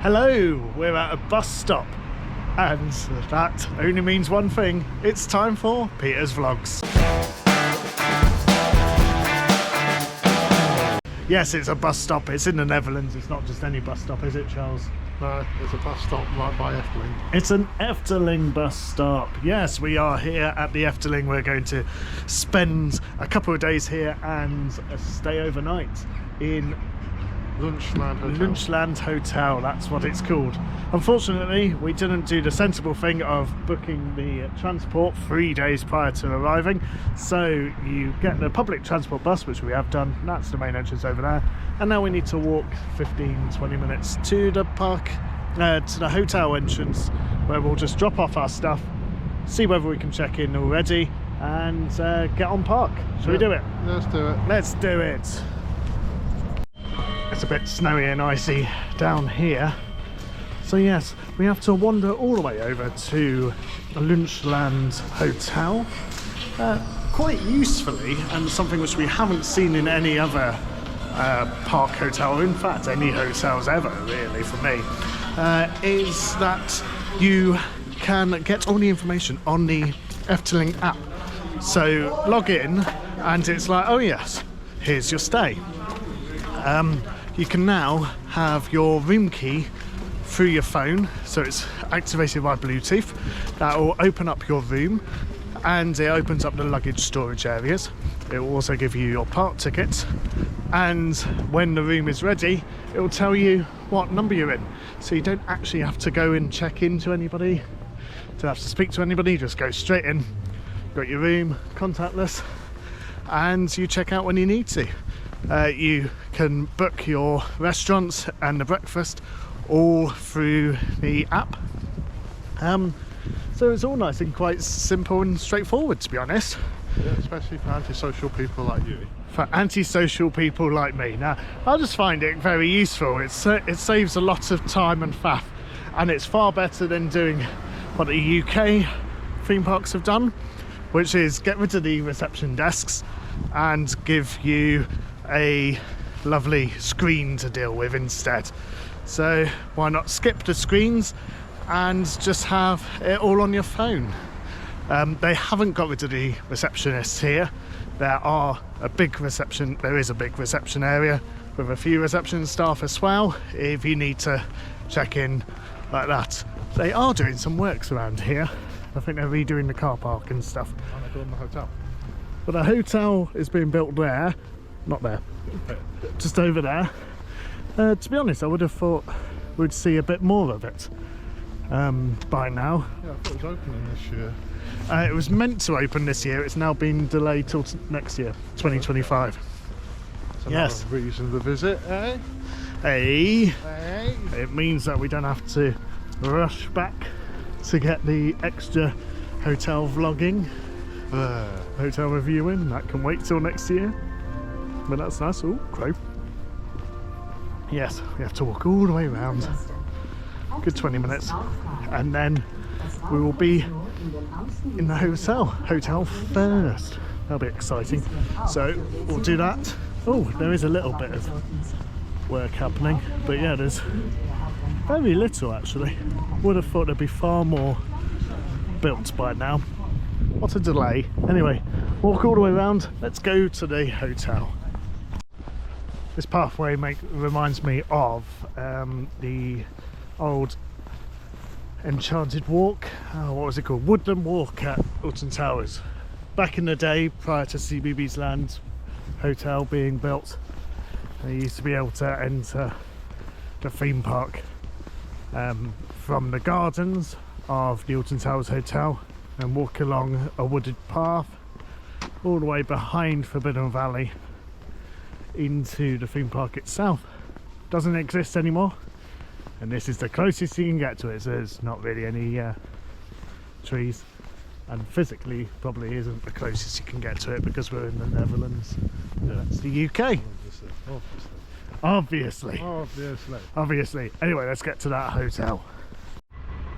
Hello, we're at a bus stop, and that only means one thing: it's time for Peter's Vlogs. Yes, it's a bus stop. It's in the Netherlands. It's not just any bus stop, is it, Charles? No, it's a bus stop right by Efteling. It's an Efteling bus stop. Yes, we are here at the Efteling. We're going to spend a couple of days here and stay overnight in Lunchland Hotel. That's what it's called. Unfortunately, we didn't do the sensible thing of booking the transport 3 days prior to arriving, so you get the public transport bus, which we have done. That's the main entrance over there, and now we need to walk 15-20 minutes to the park, to the hotel entrance, where we'll just drop off our stuff, see whether we can check in already, and get on park. Shall we do it? Let's do it. Let's do it. It's a bit snowy and icy down here, so yes, we have to wander all the way over to Lunchland Hotel, quite usefully, and something which we haven't seen in any other park hotel, or in fact any hotels ever really for me, is that you can get all the information on the Efteling app. So log in and it's like, oh yes, here's your stay. You can now have your room key through your phone, so it's activated by Bluetooth. That will open up your room, and it opens up the luggage storage areas. It will also give you your park ticket, and when the room is ready, it will tell you what number you're in. So you don't actually have to go and check into anybody, don't have to speak to anybody, just go straight in, got your room, contactless, and you check out when you need to. You can book your restaurants and the breakfast all through the app. So it's all nice and quite simple and straightforward, to be honest. Yeah, especially for antisocial people like you. For antisocial people like me. Now, I just find it very useful. It saves a lot of time and faff, and it's far better than doing what the UK theme parks have done, which is get rid of the reception desks and give you a lovely screen to deal with instead. So why not skip the screens and just have it all on your phone? They haven't got rid of the receptionists here. There is a big reception area with a few reception staff as well if you need to check in like that. They are doing some works around here. I think they're redoing the car park and stuff. And they're doing the hotel. But the hotel is being built there. Not there, just over there. To be honest, I would have thought we'd see a bit more of it by now. Yeah, I thought it was opening this year. It was meant to open this year. It's now been delayed till next year, 2025. That's yes. Another reason to visit, eh? Hey. Hey. It means that we don't have to rush back to get the extra hotel vlogging, hotel reviewing. That can wait till next year. But that's nice. Oh, crow. Yes, we have to walk all the way around. Good 20 minutes. And then we will be in the hotel first. That'll be exciting. So we'll do that. Oh, there is a little bit of work happening. But yeah, there's very little actually. Would have thought there'd be far more built by now. What a delay. Anyway, walk all the way around. Let's go to the hotel. This pathway reminds me of the old Enchanted Walk. What was it called? Woodland Walk at Alton Towers. Back in the day, prior to CBeebies Land Hotel being built, you used to be able to enter the theme park from the gardens of the Alton Towers Hotel and walk along a wooded path all the way behind Forbidden Valley into the theme park itself. Doesn't exist anymore, and this is the closest you can get to it. So there's not really any trees, and physically probably isn't the closest you can get to it because we're in the Netherlands. That's the UK. Obviously. Anyway, let's get to that hotel.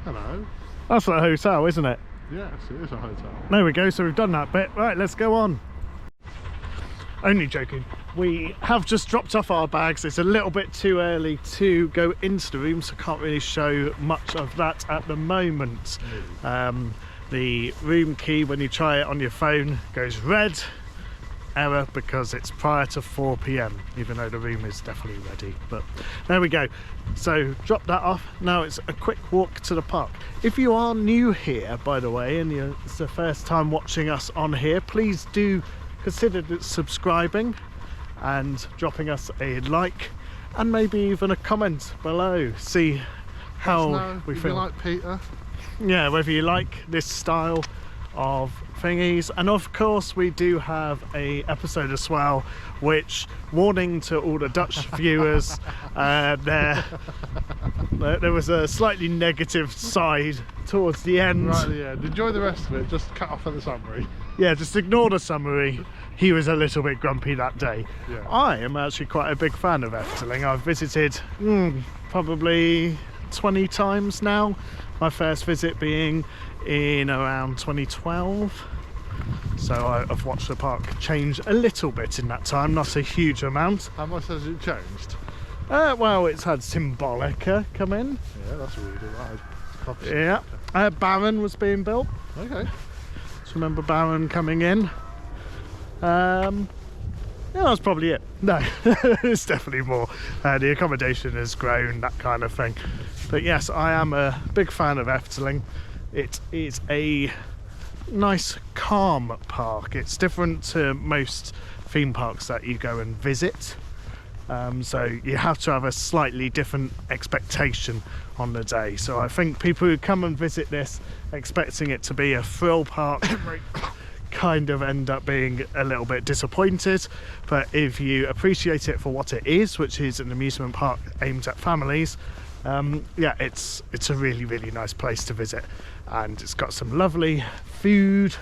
Hello. That's a hotel, isn't it? Yes, it is a hotel. There we go. So we've done that bit. Right, let's go on. Only joking. we have just dropped off our bags. It's a little bit too early to go into the room, so I can't really show much of that at the moment. The room key, when you try it on your phone, goes red. Error, because it's prior to 4 p.m, even though the room is definitely ready. But there we go. So drop that off. Now it's a quick walk to the park. If you are new here, by the way, and it's the first time watching us on here, please do consider subscribing and dropping us a like and maybe even a comment below. See how we feel. You like Peter? Yeah, whether you like this style of thingies. And of course we do have a episode as well, which, warning to all the Dutch viewers, there was a slightly negative side towards the end. Right at the end. Enjoy the rest of it, just cut off at the summary. Yeah, just ignore the summary. He was a little bit grumpy that day. Yeah. I am actually quite a big fan of Efteling. I've visited probably 20 times now. My first visit being in around 2012. So I've watched the park change a little bit in that time, not a huge amount. How much has it changed? Well, it's had Symbolica come in. Yeah, that's really good. Yeah, Baron was being built. Okay. So remember Baron coming in. Yeah, that's probably it. No, it's definitely more. The accommodation has grown, that kind of thing. But yes, I am a big fan of Efteling. It is a nice, calm park. It's different to most theme parks that you go and visit. So you have to have a slightly different expectation on the day. So I think people who come and visit this expecting it to be a thrill park kind of end up being a little bit disappointed. But if you appreciate it for what it is, which is an amusement park aimed at families, yeah, it's a really nice place to visit, and it's got some lovely food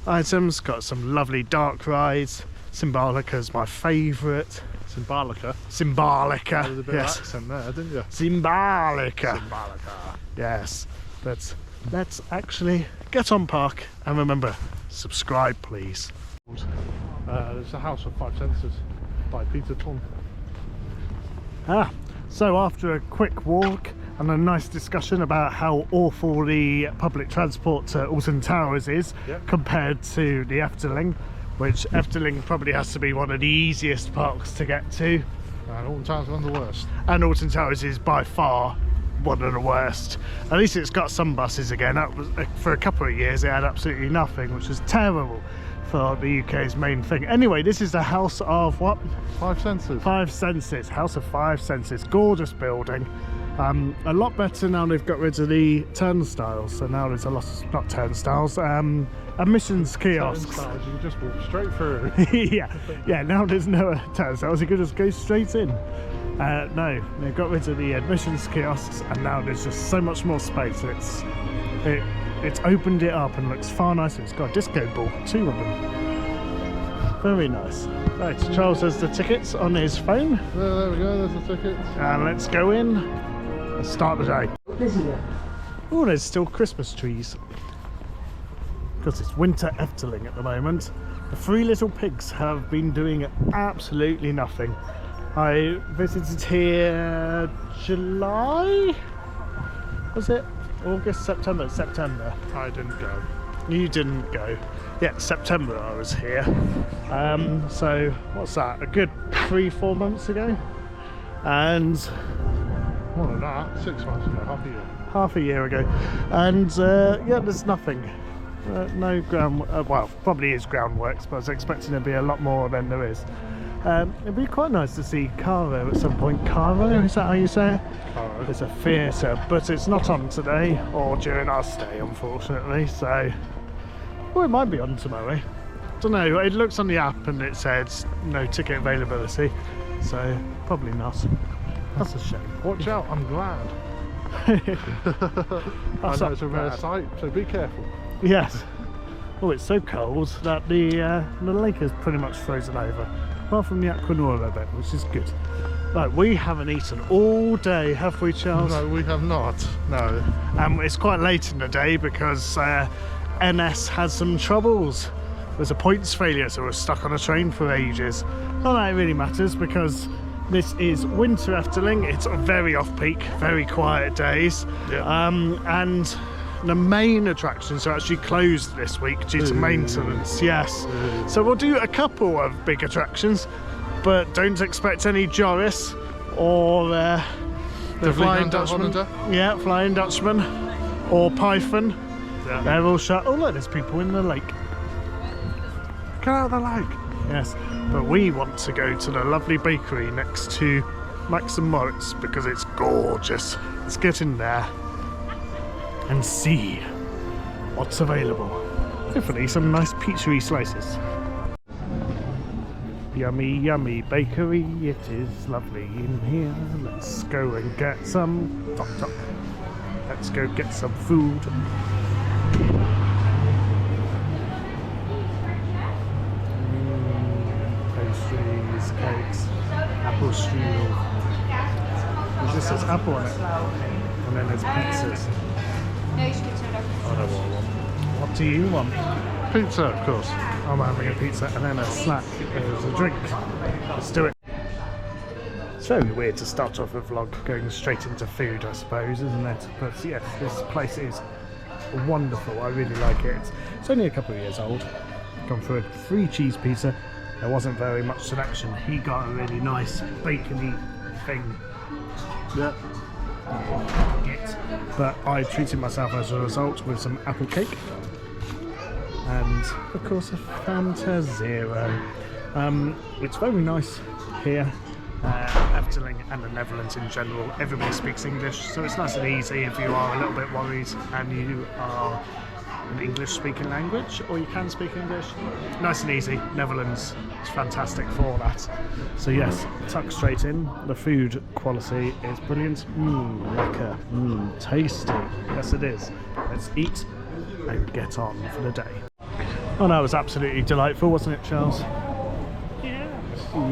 items, got some lovely dark rides. Symbolica is my favourite. Symbolica. Symbolica. There was a bit Yes. of accent there, didn't you? Symbolica. Symbolica. Yes. But let's actually get on park, and remember, subscribe please. There's a House of Five Senses by Peter Ton. So after a quick walk and a nice discussion about how awful the public transport to Alton Towers is, Yep. compared to the Efteling, which Efteling probably has to be one of the easiest parks to get to, And Alton Towers are one of the worst. and Alton Towers is by far one of the worst. At least it's got some buses again. That was, for a couple of years it had absolutely nothing, which was terrible for the UK's main thing. Anyway, this is the House of what? Five Senses. Five Senses. House of Five Senses. Gorgeous building. A lot better now they've got rid of the turnstiles. So now there's a lot of, not turnstiles, admissions kiosks. Turnstiles, you can just walk straight through. yeah, now there's no turnstiles, you can just go straight in. No, they've got rid of the admissions kiosks, and now there's just so much more space. It's opened it up and looks far nicer. It's got a disco ball, 2 of them. Very nice. Right, Charles has the tickets on his phone. There we go, there's the tickets. And let's go in and start the day. Oh, there's still Christmas trees. Because it's Winter Efteling at the moment. The 3 little pigs have been doing absolutely nothing. I visited here July? Was it? August, September? September. I didn't go. You didn't go. Yeah, September I was here. So what's that? A good 3-4 months ago, and More than that, 6 months ago, half a year. half a year ago, and yeah, there's nothing. No ground. Well, probably is groundworks, but I was expecting there'd be a lot more than there is. It'd be quite nice to see Caro at some point. Caro, is that how you say it? Caro. It's a theatre, but it's not on today or during our stay, unfortunately. So, well, it might be on tomorrow. Don't know. It looks on the app and it says no ticket availability, so probably not. That's a shame. Watch out, I'm glad. I know it's a rare sight, so be careful. Yes. Oh, it's so cold that the lake is pretty much frozen over, apart from the Aquanura bit, which is good. Right, we haven't eaten all day, have we, Charles? No, we have not. No. It's quite late in the day because NS had some troubles. There's a points failure, so we're stuck on a train for ages. Not that it really matters because this is Winter Efteling. It's very off-peak, very quiet days. Yeah. And the main attractions are actually closed this week due to maintenance. Yes. So we'll do a couple of big attractions, but don't expect any Joris or the Flying Dutchman. Yeah, Flying Dutchman or Python. Yeah. They're all shut. Oh look, there's people in the lake. Get out of the lake. Yes, but we want to go to the lovely bakery next to Max and Moritz because it's gorgeous. Let's get in there and see what's available. Hopefully some nice peachy slices. Yummy, yummy bakery, it is lovely in here. Let's go and get some tok tok. Let's go get some food. Pastries, cakes, apple strudel. It just says apple on it. And then there's pizzas. I don't want one. What do you want? Pizza, of course. I'm having a pizza and then a snack as a drink. Let's do it. It's very weird to start off a vlog going straight into food, I suppose, isn't it? But yes, this place is wonderful. I really like it. It's only a couple of years old. Gone for a 3 cheese pizza. There wasn't very much selection. He got a really nice bacony thing. Yeah. But I treated myself as a result with some apple cake and of course a Fanta Zero. It's very nice here, Efteling and the Netherlands in general. Everybody speaks English, so it's nice and easy if you are a little bit worried and you are an English speaking language or you can speak English. Nice and easy. Netherlands is fantastic for that. So yes, tuck straight in. The food quality is brilliant. Lekker. Tasty. Yes it is. Let's eat and get on for the day. Oh, that was absolutely delightful, wasn't it, Charles?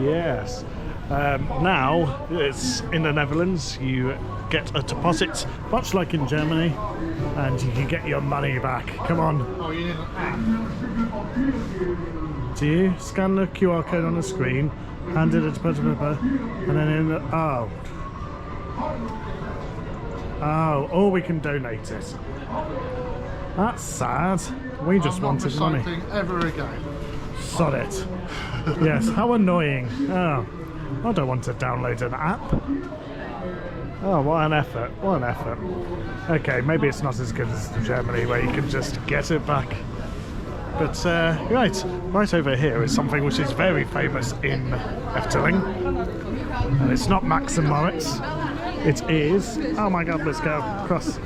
Yes. Now it's in the Netherlands. You get a deposit, much like in Germany, and you can get your money back. Come on. Oh, you need an app. Do you scan the QR code on the screen, hand it a deposit paper, and then in the or we can donate it. That's sad. We just wanted money. I'm not recycling ever again. Sod it. Yes, how annoying. Oh, I don't want to download an app. Oh, what an effort. What an effort. Okay, maybe it's not as good as Germany where you can just get it back. But right over here is something which is very famous in Efteling. And it's not Max and Moritz. It is, oh my god, let's go across.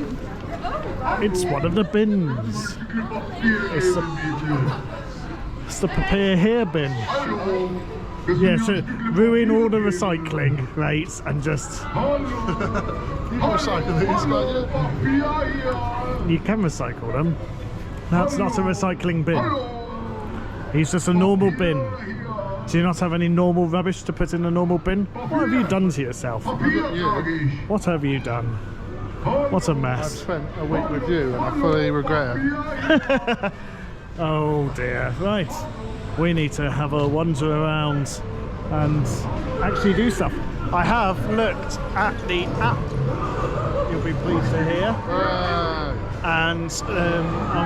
It's one of the bins. It's the prepare here bin. Yeah, so ruin all the recycling rates and just... You can recycle these, can't you? You can recycle them. That's not a recycling bin. It's just a normal bin. Do you not have any normal rubbish to put in a normal bin? What have you done to yourself? What have you done? What a I've mess. spent a week with you and I fully regret it. Oh dear. Right. We need to have a wander around and actually do stuff. I have looked at the app. You'll be pleased to hear. And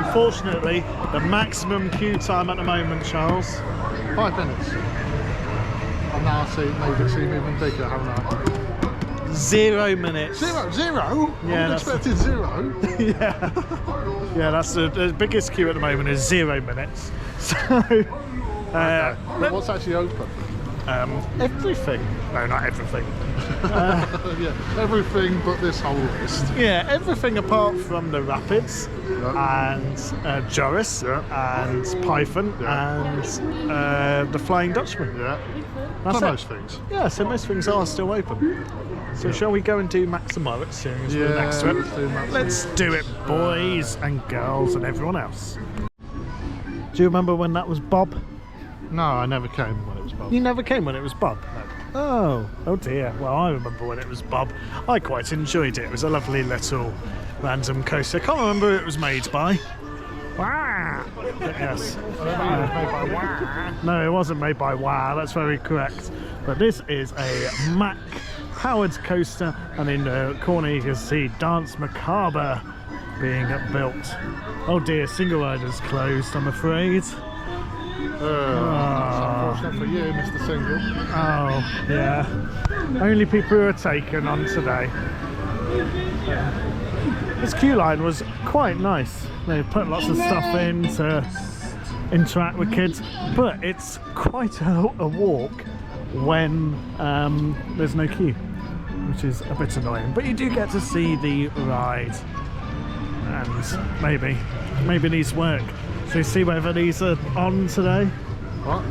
unfortunately, the maximum queue time at the moment, Charles. 5 minutes. And now I made it seem even bigger, haven't I? 0 minutes. Zero? Yeah, I expected 0. Yeah, that's the biggest queue at the moment is 0 minutes. So, But what's actually open? Everything. No, not everything. Yeah, everything but this whole list. Yeah, everything apart from the Rapids and Joris and Python and the Flying Dutchman. Yeah. That's most things. Yeah, so most things are still open. So shall we go and do Max and Moritz soon as we're next to it? Let's do Max. Let's do it, boys and girls and everyone else. Do you remember when that was Bob? No, I never came when it was Bob. You never came when it was Bob? No. Oh dear. Well, I remember when it was Bob. I quite enjoyed it. It was a lovely little random coaster. I can't remember who it was made by. Wah! Yes. Made by Wah. No, it wasn't made by Wah, that's very correct. But this is a Mack powered coaster, and in the corner you can see Dance Macabre being built. Oh dear, single rider's closed, I'm afraid. That's unfortunate for you, Mr. Single. Oh, yeah. Only people who are taken on today. This queue line was quite nice. They put lots of stuff in to interact with kids, but it's quite a walk when there's no queue, which is a bit annoying. But you do get to see the ride, and maybe these work. So see whether these are on today. What?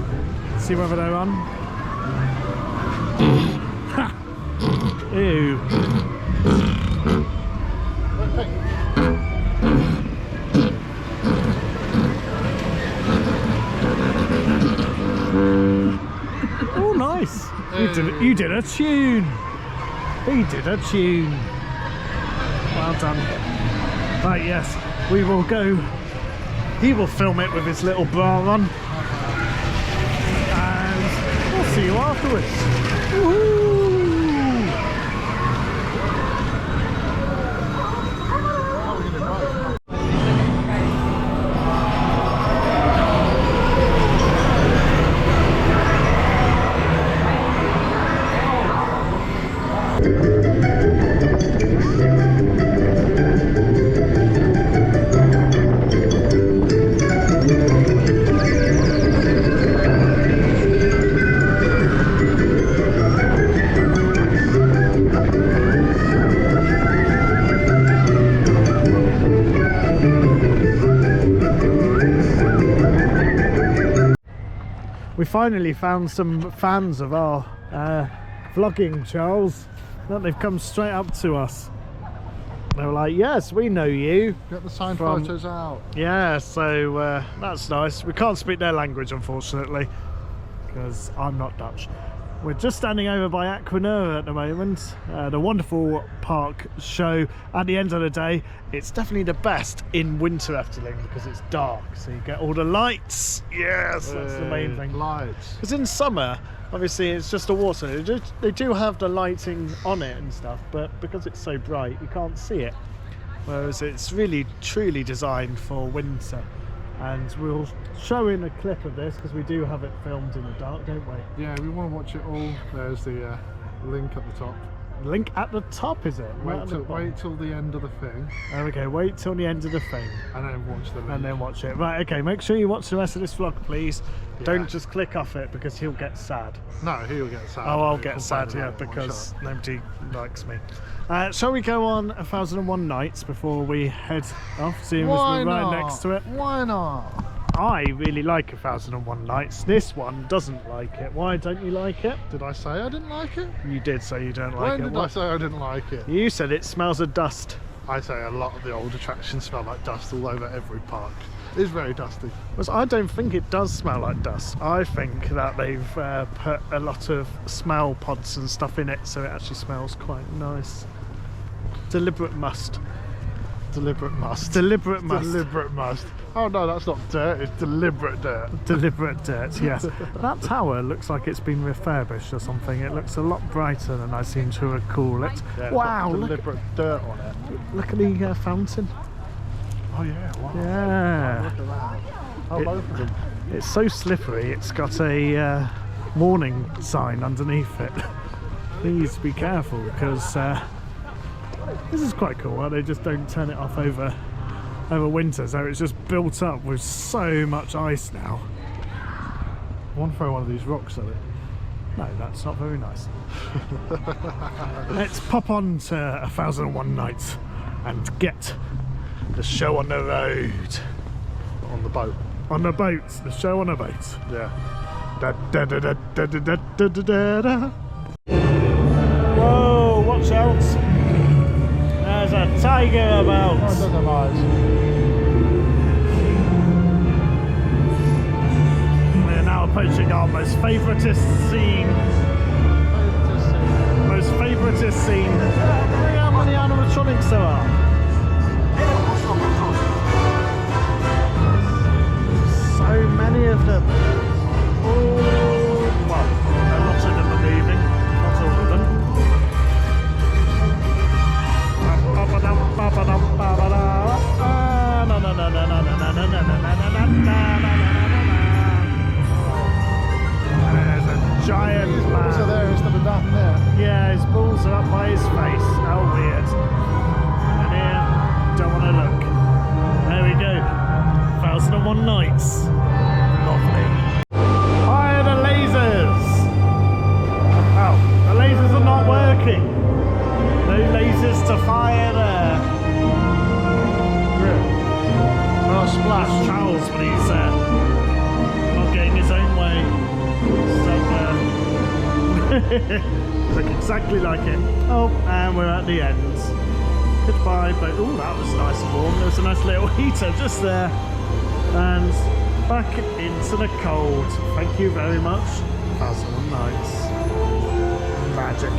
See whether they're on. Ew. Oh, nice. You did a tune. He did a tune. Well done. Right, yes, we will go. He will film it with his little bra on, and we'll see you afterwards. Woohoo! We finally found some fans of our vlogging, Charles. Look, they've come straight up to us. They were like, yes, we know you. Get the signed photos out. Yeah, so that's nice. We can't speak their language, unfortunately, because I'm not Dutch. We're just standing over by Aquanura at the moment, the wonderful park show. At the end of the day, it's definitely the best in Winter Efteling because it's dark, so you get all the lights. Yes, that's the main thing. Lights. Because in summer, obviously, it's just a water. They do have the lighting on it and stuff, but because it's so bright, you can't see it. Whereas it's really, truly designed for winter. And we'll show in a clip of this because we do have it filmed in the dark, don't we? Yeah, we want to watch it all. There's the link at the top. Link at the top, is it? Wait till the end of the thing. Okay, wait till the end of the thing. And then watch the link. And then watch it. Right, okay, make sure you watch the rest of this vlog, please. Yeah. Don't just click off it because he'll get sad. No, he'll get sad. Oh, I'll get sad, yeah, because nobody likes me. Shall we go on 1001 Nights before we head off, seeing as we're right next to it? Why not? I really like 1001 Nights. This one doesn't like it. Why don't you like it? Did I say I didn't like it? You did say you don't like it. When did I say I didn't like it? You said it smells of dust. I say a lot of the old attractions smell like dust all over every park. It's very dusty. Well, I don't think it does smell like dust. I think that they've put a lot of smell pods and stuff in it, so it actually smells quite nice. Deliberate must. Deliberate must. Deliberate must. Deliberate must. Oh no, that's not dirt, it's deliberate dirt. Deliberate dirt, yes. That tower looks like it's been refurbished or something. It looks a lot brighter than I seem to recall it. Yeah, wow, deliberate dirt on it. Look at the fountain. Oh yeah, wow. Yeah. Oh, look at that. Oh, both of them. It's so slippery, it's got a warning sign underneath it. Please be careful, because this is quite cool. Well, they just don't turn it off over winter, so it's just built up with so much ice now. I want to throw one of these rocks at it. No, that's not very nice. Let's pop on to 1001 Nights and get the show on the road. On the boat. On the boat. The show on a boat. Yeah. Da, da, da, da, da, da, da, da, da, da. Whoa, watch out. There's a tiger about. Oh, it doesn't rise. We're now approaching our most favouriteest scene. Most favouriteest scene. Look how many animatronics there are. That's Charles, but he's not getting his own way. So, look exactly like it. Oh, and we're at the end. Goodbye, but oh, that was nice and warm. There's a nice little heater just there. And back into the cold. Thank you very much. Puzzle Nights. Magic.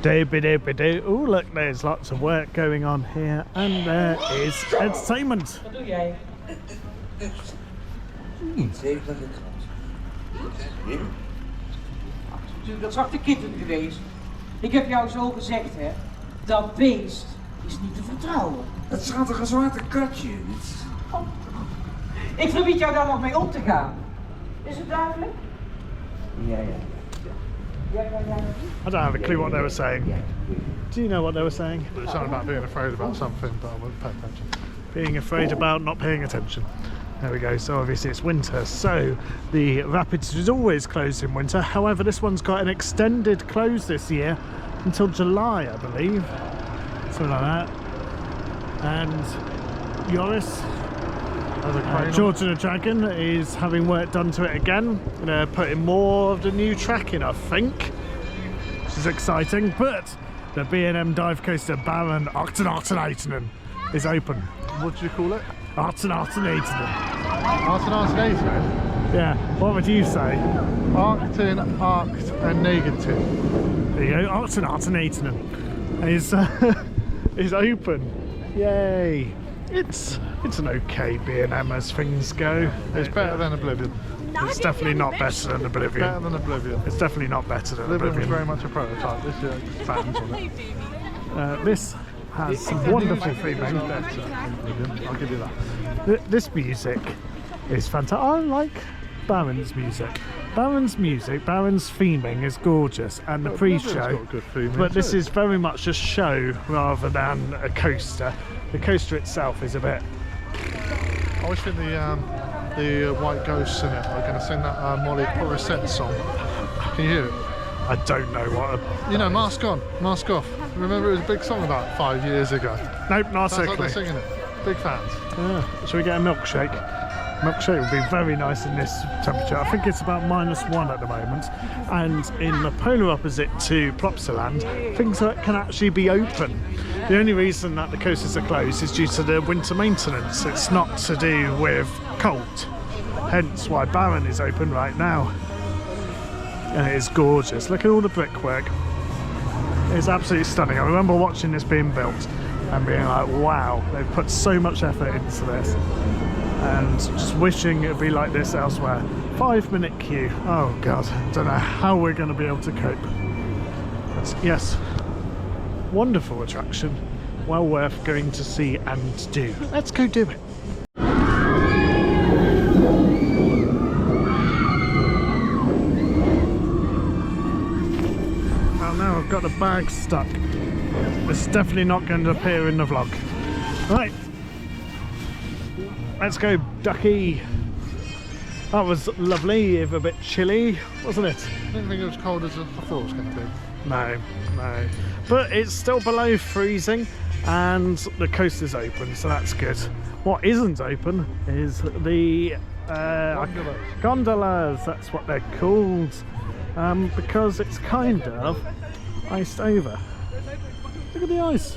Doobie-doobie-doo. Oh, look, there's lots of work going on here. And there is entertainment. Wat doe jij? Niet, even naar de kant. Dat zag de kitten geweest. Ik heb jou zo gezegd, hè. Dat beest is niet te vertrouwen. Het staat een zwarte katje. Ik verbied jou daar nog mee om te gaan. Is het duidelijk? Ja. I don't have a clue what they were saying. Do you know what they were saying? It's something about being afraid about something, but I wouldn't pay attention. Being afraid about not paying attention. There we go. So obviously it's winter, so the Rapids is always closed in winter. However, this one's got an extended close this year until July, I believe. Something like that. And Joris, George and the Dragon, is having work done to it again. They're putting more of the new track in, I think, which is exciting. But the B&M dive coaster Baron Arten is open. What do you call it? Arten. Arten. Yeah, what would you say? Arctin, Arct and Negative. There you go, Arten is open. Yay! It's an okay B&M as things go. It's better than Oblivion. It's definitely not better than Oblivion. Better than Oblivion. It's definitely not better than Oblivion was Oblivion. very much a prototype. This year, fans on it. This has some wonderful theming. I'll give you that. This music is fantastic. I like Baron's music. Baron's theming is gorgeous, and the pre-show. But this is very much a show rather than a coaster. The coaster itself is a bit. I always think the White Ghosts in it are going to sing that Molly Porrisette song. Can you hear it? I don't know what. You know, Mask On, Mask Off. Remember it was a big song about 5 years ago. Nope, not Sounds like they're exactly. singing it. Big fans. Yeah. Shall we get a milkshake? Milkshake would be very nice in this temperature. I think it's about -1 at the moment. And in the polar opposite to Plopsaland, things that can actually be open. The only reason that the coasters are closed is due to the winter maintenance. It's not to do with cold. Hence why Baron is open right now. And it is gorgeous. Look at all the brickwork. It's absolutely stunning. I remember watching this being built and being like, wow, they've put so much effort into this. And just wishing it would be like this elsewhere. 5-minute queue. Oh God, don't know how we're going to be able to cope. But yes, wonderful attraction. Well worth going to see and do. Let's go do it. Now I've got the bag stuck. It's definitely not going to appear in the vlog. Right, let's go, ducky. That was lovely, if a bit chilly, wasn't it? I didn't think it was cold as I thought it was going to be. No. But it's still below freezing and the coast is open, so that's good. What isn't open is the gondolas, that's what they're called. Because it's kind of iced over. Look at the ice.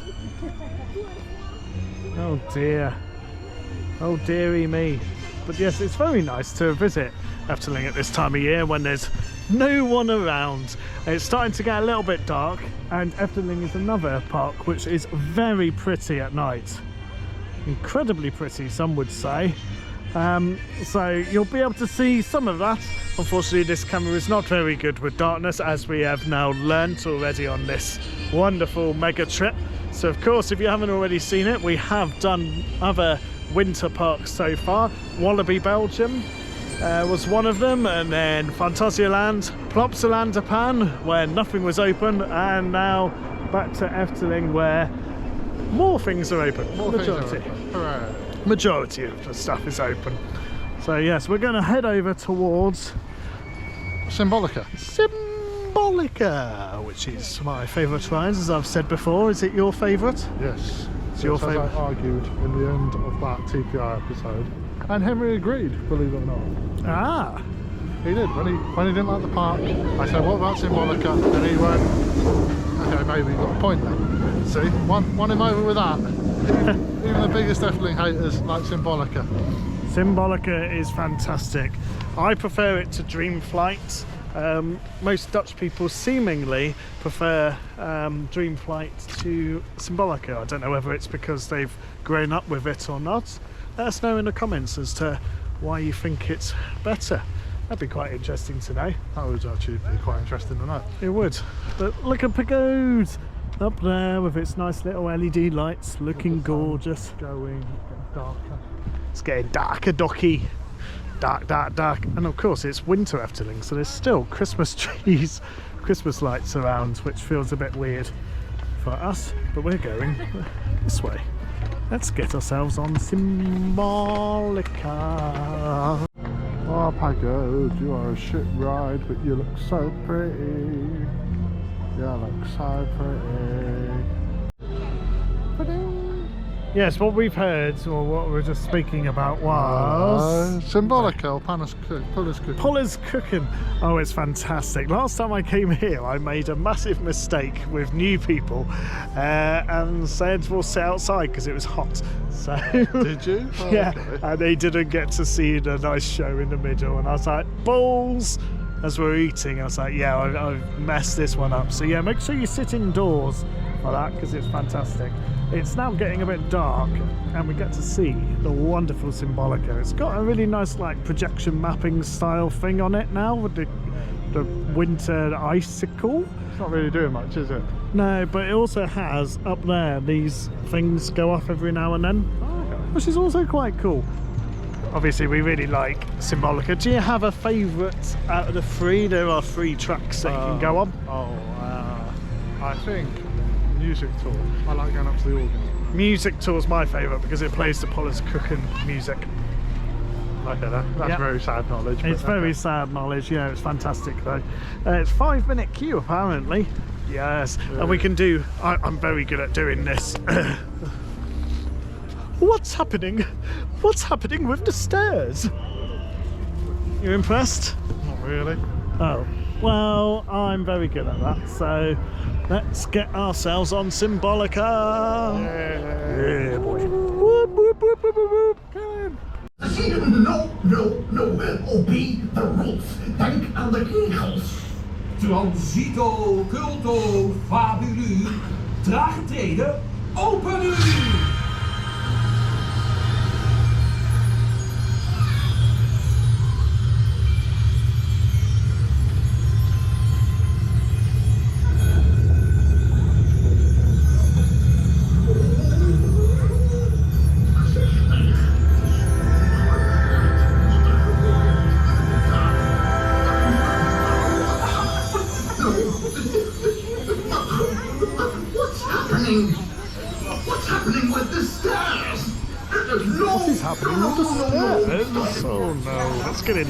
Oh dear. Oh dearie me. But yes, it's very nice to visit Efteling at this time of year when there's no one around. It's starting to get a little bit dark, and Efteling is another park which is very pretty at night. Incredibly pretty, some would say. So you'll be able to see some of that. Unfortunately, this camera is not very good with darkness, as we have now learnt already on this wonderful mega trip. So of course, if you haven't already seen it, we have done other winter parks so far. Wallaby Belgium was one of them, and then Phantasialand, Plopsaland Japan, where nothing was open, and now back to Efteling, where more things are open. Majority of the stuff is open. So yes, we're going to head over towards Symbolica. Symbolica, which is my favourite ride, as I've said before. Is it your favourite? Yes. It's your As I favourite. argued in the end of that TPI episode, and Henry agreed, believe it or not. Ah, He did. When he didn't like the park, I said, what about Symbolica? And he went, okay, maybe you got a point there. See, won him over with that. Even the biggest Efteling haters like Symbolica. Symbolica is fantastic. I prefer it to Dream Flight. Most Dutch people seemingly prefer Dream Flight to Symbolica. I don't know whether it's because they've grown up with it or not. Let us know in the comments as to why you think it's better. That'd be quite interesting to know. That would actually be quite interesting to know. It would. But look at Pagode up there with its nice little LED lights, looking gorgeous. Getting darker. It's getting darker, docky. Dark, dark, dark. And of course it's Winter Efteling, so there's still Christmas trees, Christmas lights around, which feels a bit weird for us. But we're going this way. Let's get ourselves on Symbolica. Oh, Pagode, you are a shit ride, but you look so pretty. You look so pretty. Yes, what we've heard, or what we were just speaking about was... Symbolica or Puller's Cooking. Puller's Cooking. Oh, it's fantastic. Last time I came here, I made a massive mistake with new people and said we'll sit outside because it was hot. So Did you? Oh, yeah, okay. and they didn't get to see the nice show in the middle. And I was like, balls! As we're eating, I was like, yeah, I've messed this one up. So yeah, make sure you sit indoors for that because it's fantastic. It's now getting a bit dark and we get to see the wonderful Symbolica. It's got a really nice like projection mapping style thing on it now with the winter icicle. It's not really doing much, is it? No, but it also has up there these things go off every now and then, which is also quite cool. Obviously we really like Symbolica. Do you have a favourite out of the three? There are 3 tracks that you can go on. I think music tour. I like going up to the organ. Music tour's my favourite because it plays the Puller's Cooking music. Okay, that's Yep. very sad knowledge. It's but very okay. sad knowledge, yeah, it's fantastic though. It's 5-minute queue apparently. Yes, and we can do, I'm very good at doing this. What's happening? What's happening with the stairs? You impressed? Not really. Oh, well, I'm very good at that, so let's get ourselves on Symbolica. Yeah, boy. Whoop, whoop, whoop, whoop, whoop, whoop. Come on. No, OP, de rots. Denk aan de regels. Transito, culto, fabulu. Trage treden, open u! What's happening with the stairs? No, What is happening with the stairs? Oh no, let's get in.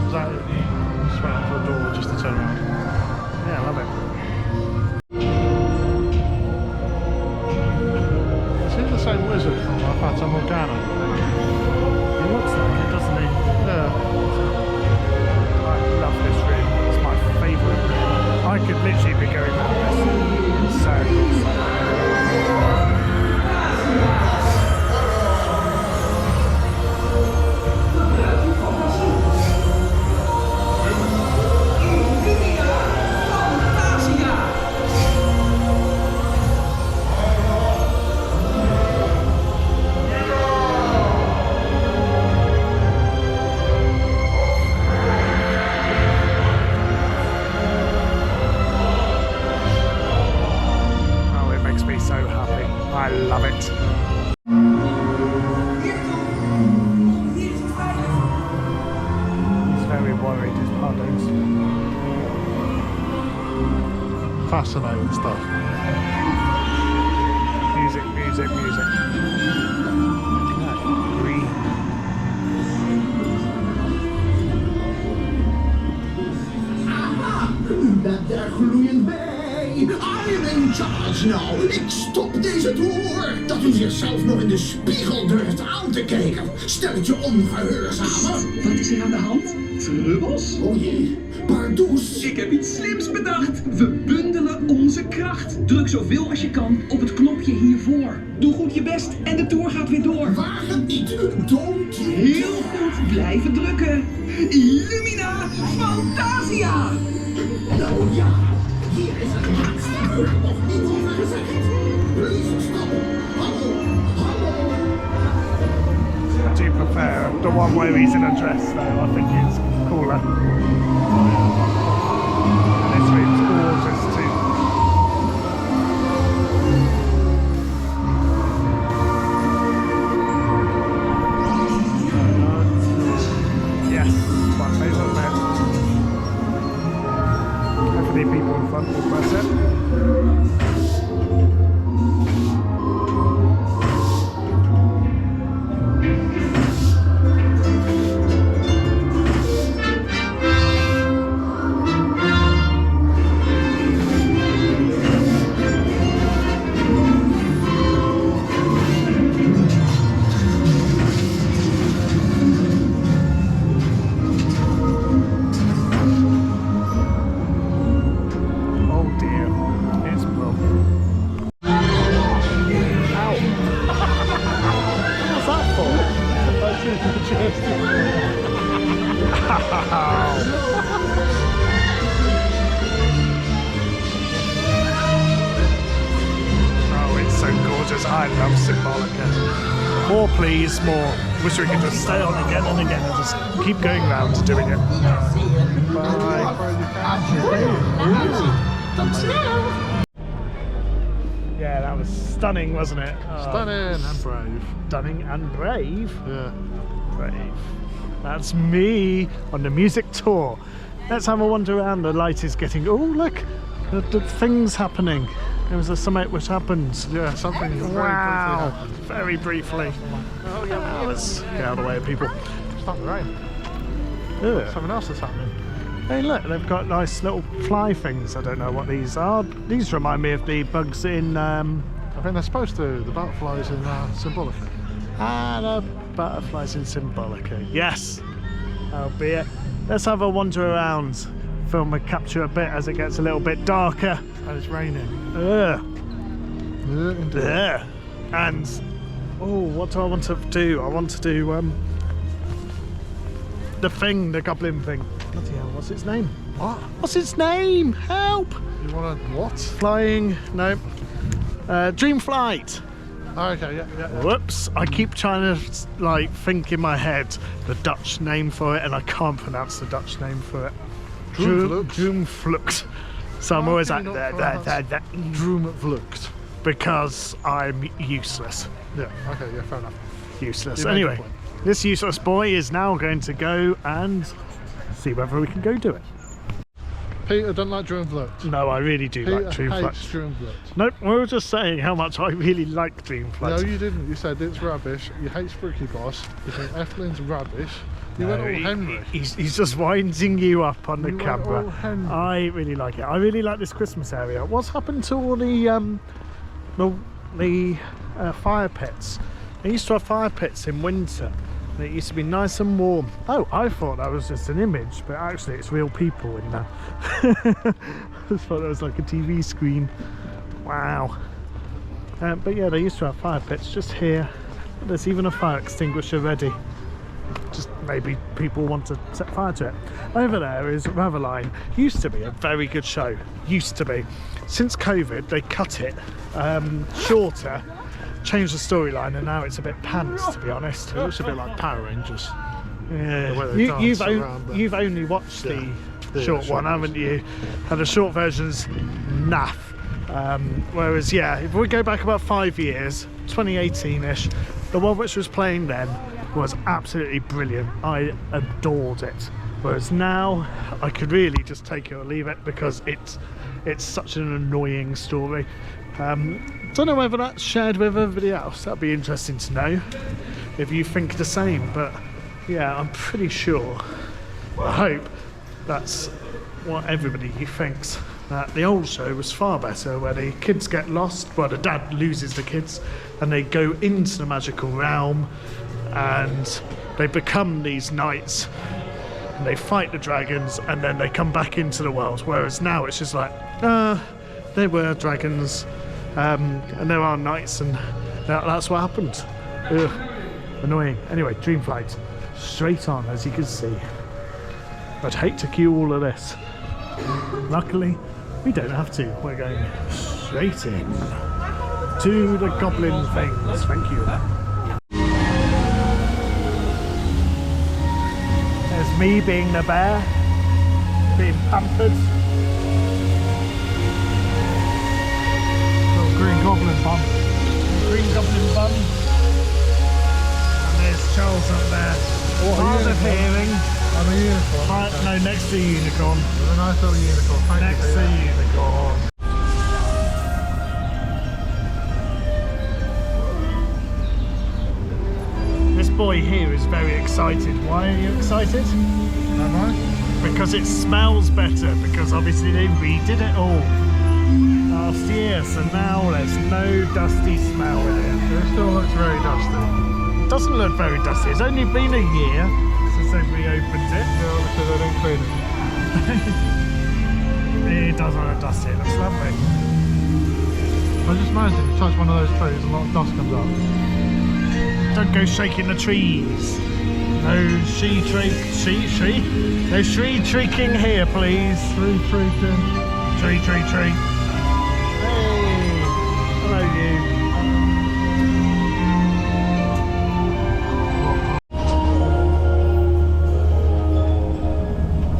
Is that it? Just went up to the door just to turn around. Yeah, I love it. Is he the same wizard from Fata Morgana? He looks like it, doesn't he? Yeah. I love this room. It's my favourite room. I could literally be going around this in circles. Oh, it makes me so happy. I love it. He's very worried, his puddles. Fascinating stuff. Music, music, music. Green. U bent er gloeiend bij. I'm in charge now. Ik stop deze tour. Dat u zichzelf nog in de spiegel durft aan te kijken. Stelletje ongehoorzamen. Wat is er aan de hand? Trubbels? Oh jee, pardoes. Ik heb iets slims bedacht. We bundelen onze kracht. Druk zoveel als je kan op het knopje hiervoor. Doe goed je best en de tour gaat weer door. Waag het niet, don't you. Heel goed, blijven drukken. Illumina Fantasia! Nou ja, hier is het laatste woord nog niet over gezegd. Please stop. Hallo, hallo. Do you prefer the one where he's in a dress though? I think it's cooler. And this room's gorgeous too. Yes, it's my favourite bit. Hopefully people in front will press it. Oh, it's so gorgeous. I love Symbolica. More please, more. Wish we could just stay on again and again and just keep going round to doing it. Bye. Yeah, that was stunning, wasn't it? Oh, Stunning and brave. stunning and brave. Yeah. Brave. That's me on the music tour. Let's have a wander around. The light is getting. Oh, look, the things happening. There was a summit which happened. Yeah, something very briefly Wow, happened. very briefly. Oh yeah, let's get out of the way of people. It's starting to rain. Ugh. Something else is happening. Hey, look, they've got nice little fly things. I don't know what these are. These remind me of the bugs in. I think they're supposed to. The butterflies in Symbolica. The butterflies in Symbolica. Yes, that'll be it. Let's have a wander around. Film and capture a bit as it gets a little bit darker. And it's raining. Ugh. Yeah, indeed. Yeah. And oh, what do I want to do? I want to do the thing, the goblin thing. Bloody hell, what's its name? What? What's its name? Help! You want to what? Flying? No. Dream flight. Oh, okay, yeah. Whoops! I keep trying to like think in my head the Dutch name for it, and I can't pronounce the Dutch name for it. Droomvlucht. So I'm always like that. Droomvlucht. Because I'm useless. Yeah, okay, yeah, fair enough. Useless. You made Anyway, your point. this useless boy is now going to go and see whether we can go do it. Peter doesn't like Droomvlucht. No, I really do Peter like Dream hates Flight. Droomvlucht. Nope, we were just saying how much I really like Dream No, Flight. you didn't. You said it's rubbish. You hate Spooky Boss. You think Efteling's rubbish. You went all Henry. He's just winding you up on the You went camera. all Henry. I really like it. I really like this Christmas area. What's happened to all the fire pits? They used to have fire pits in winter. And it used to be nice and warm. Oh, I thought that was just an image, but actually it's real people in there. I just thought that was like a TV screen. Wow. But yeah, they used to have fire pits just here. There's even a fire extinguisher ready. Just maybe people want to set fire to it. Over there is Raveline. Used to be a very good show. Used to be. Since COVID, they cut it shorter, changed the storyline, and now it's a bit pants, to be honest. It looks a bit like Power Rangers. Yeah. The way they dance around the- You've only watched the short short one, haven't you? And the short version's naff. Whereas, yeah, if we go back about 5 years, 2018-ish, the one which was playing then was absolutely brilliant. I adored it. Whereas now, I could really just take it or leave it because it's such an annoying story. Don't know whether that's shared with everybody else. That'd be interesting to know if you think the same. But yeah, I'm pretty sure, I hope that's what everybody thinks. That the old show was far better, where the kids get lost, well, the dad loses the kids, and they go into the magical realm, and they become these knights, and they fight the dragons, and then they come back into the world. Whereas now it's just like, there were dragons, and there are knights, and that's what happened. Ugh, annoying. Anyway, dream flight, straight on, as you can see. I'd hate to queue all of this. Luckily, we don't have to. We're going straight in to the goblin things. Thank you. There's me being the bear, being pampered. Little green goblin bum. Green goblin bum. And there's Charles up there. Hard of hearing. I'm a unicorn. No, next to a unicorn. A nice little unicorn. Next to a unicorn. This boy here is very excited. Why are you excited? Am I? Because it smells better, because obviously they redid it all last year, so now there's no dusty smell in it. It still looks very dusty. It doesn't look very dusty. It's only been a year since they reopened it. Yeah, because they didn't clean it. It doesn't look dusty, it looks lovely. I just imagine you touch one of those trees and a lot of dust comes up. Don't go shaking the trees. No no tree treeking here, please. Tree treating. Tree. Hey, hello you.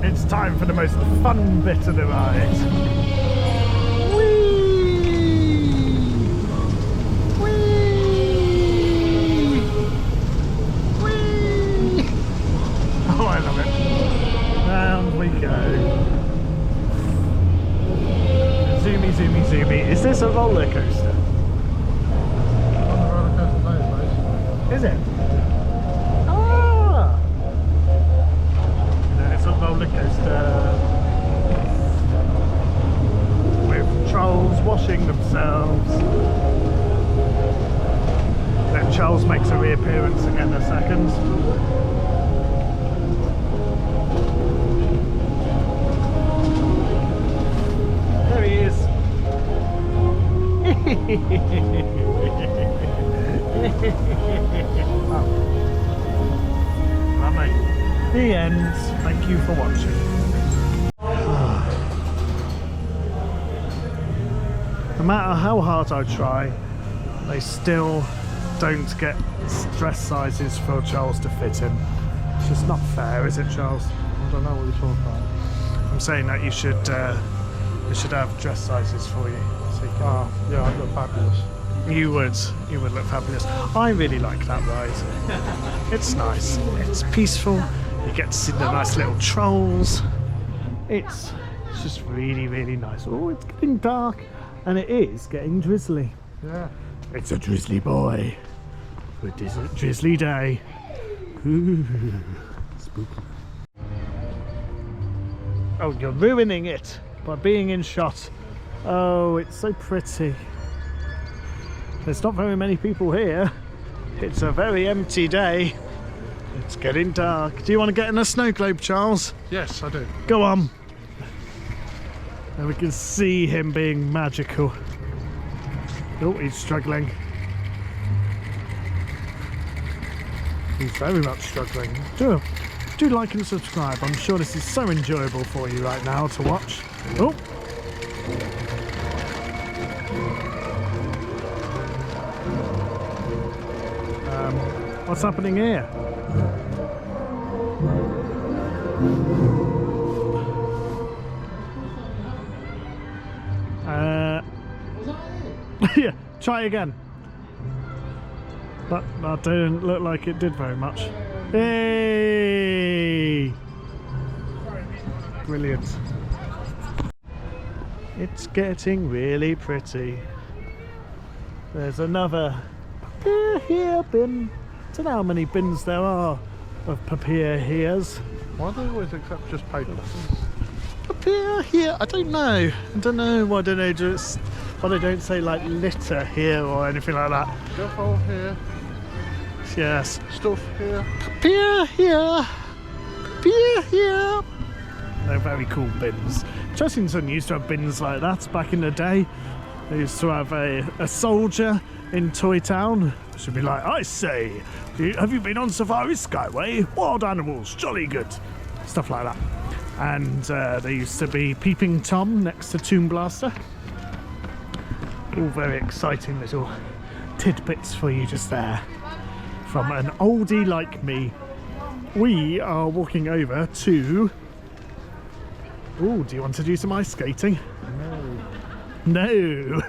It's time for the most fun bit of the ride. Oh, I love it. Round we go. Zoomy. Is this a roller coaster? On the roller coaster database. Is it? Ah! No, it's a roller coaster. With trolls washing themselves. Then Charles makes a reappearance again in a second. There he is. Oh. Lovely. The end. Thank you for watching. No matter how hard I try, they still don't get dress sizes for Charles to fit in. It's just not fair, is it, Charles? I don't know what you're talking about. I'm saying that you should have dress sizes for you. So you can, Oh, yeah, I look fabulous. you would look fabulous. I really like that ride. It's nice. It's peaceful. You get to see the nice little trolls. It's just really, really nice. Oh, it's getting dark, and it is getting drizzly. Yeah. It's a drizzly boy. It is a drizzly day. Ooh, spooky. Oh, you're ruining it by being in shot. Oh, it's so pretty. There's not very many people here. It's a very empty day. It's getting dark. Do you want to get in a snow globe, Charles? Yes, I do. Go on. And we can see him being magical. Oh, he's struggling. He's very much struggling. Do like and subscribe. I'm sure this is so enjoyable for you right now to watch. Oh. What's happening here? Yeah, try again. That didn't look like it did very much. Hey! Brilliant. It's getting really pretty. There's another papier here bin. I don't know how many bins there are of papier here's. Why do they always accept just paper? Papier here? I don't know. I don't know why they just why they don't say like litter here or anything like that. Duffel here. Yes. Stuff here. Papier here. Papier here. They're very cool bins. Chessington used to have bins like that back in the day. They used to have a soldier in Toy Town. Should be like, I say, have you been on Safari Skyway? Wild animals, jolly good. Stuff like that. And there used to be Peeping Tom next to Tomb Blaster. All very exciting little tidbits for you just there. From an oldie like me. We are walking over to... Oh, do you want to do some ice skating? No.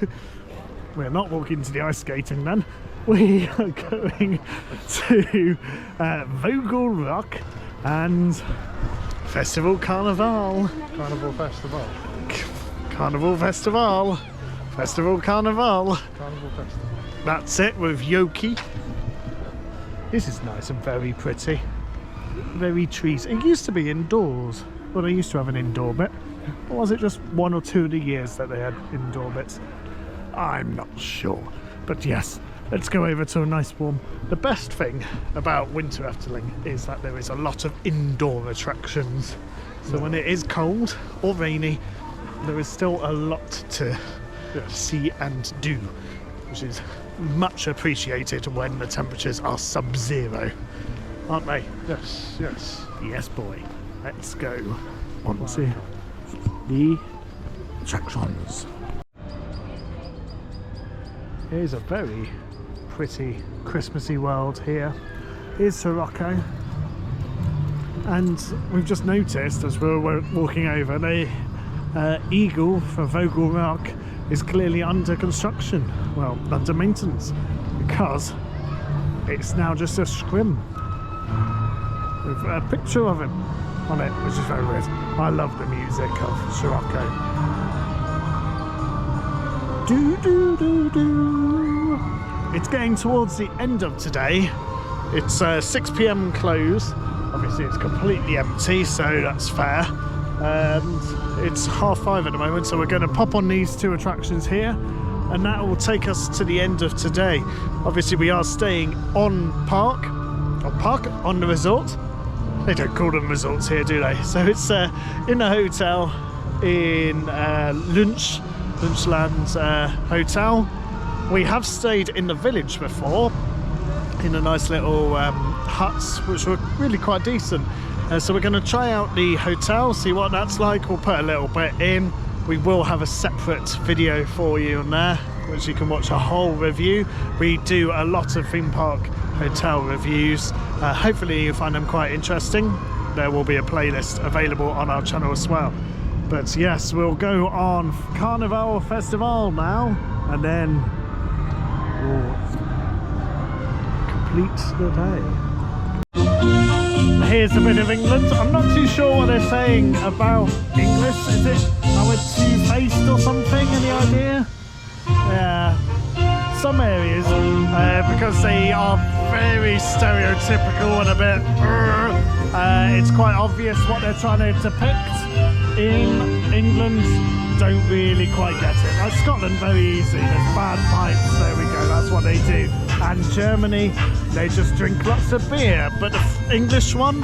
We're not walking to the ice skating then. We are going to Vogel Rock and Festival Carnival. Carnival Festival. Carnival Festival. Festival Carnival. Carnival Festival. That's it with Yoki. This is nice and very pretty. Very trees. It used to be indoors. Well, they used to have an indoor bit. Or was it just 1 or 2 of the years that they had indoor bits? I'm not sure. But yes, let's go over to a nice warm... The best thing about Winter Efteling is that there is a lot of indoor attractions. So when it is cold or rainy, there is still a lot to see and do, which is much appreciated when the temperatures are sub-zero, aren't they? Yes, yes. Yes, boy. Let's go on to the attractions. Here's a very pretty Christmassy world here. Here's Sirocco. And we've just noticed as we're walking over, the Eagle for Vogel Rock is clearly under construction. Well, under maintenance. Because it's now just a scrim. With a picture of him on it, which is very weird. I love the music of Sirocco. Do do do do. It's getting towards the end of today. It's 6 p.m. close. Obviously, it's completely empty, so that's fair. And it's 5:30 at the moment, so we're going to pop on these 2 attractions here, and that will take us to the end of today. Obviously, we are staying on the resort. They don't call them resorts here, do they? So it's in a hotel in Lunchland Hotel. We have stayed in the village before, in a nice little huts, which were really quite decent. So we're going to try out the hotel, see what that's like. We'll put a little bit in. We will have a separate video for you on there, which you can watch a whole review. We do a lot of theme park hotel reviews. Hopefully you find them quite interesting. There will be a playlist available on our channel as well. But yes, we'll go on Carnival Festival now, and then we'll complete the day. Here's a bit of England. I'm not too sure what they're saying about English. Is it our two-faced or something? Any idea? Yeah. Some areas, because they are very stereotypical and a bit it's quite obvious what they're trying to depict. In England, don't really quite get it. Like Scotland, very easy. There's bagpipes, there we go, that's what they do. And Germany, they just drink lots of beer. But the English one,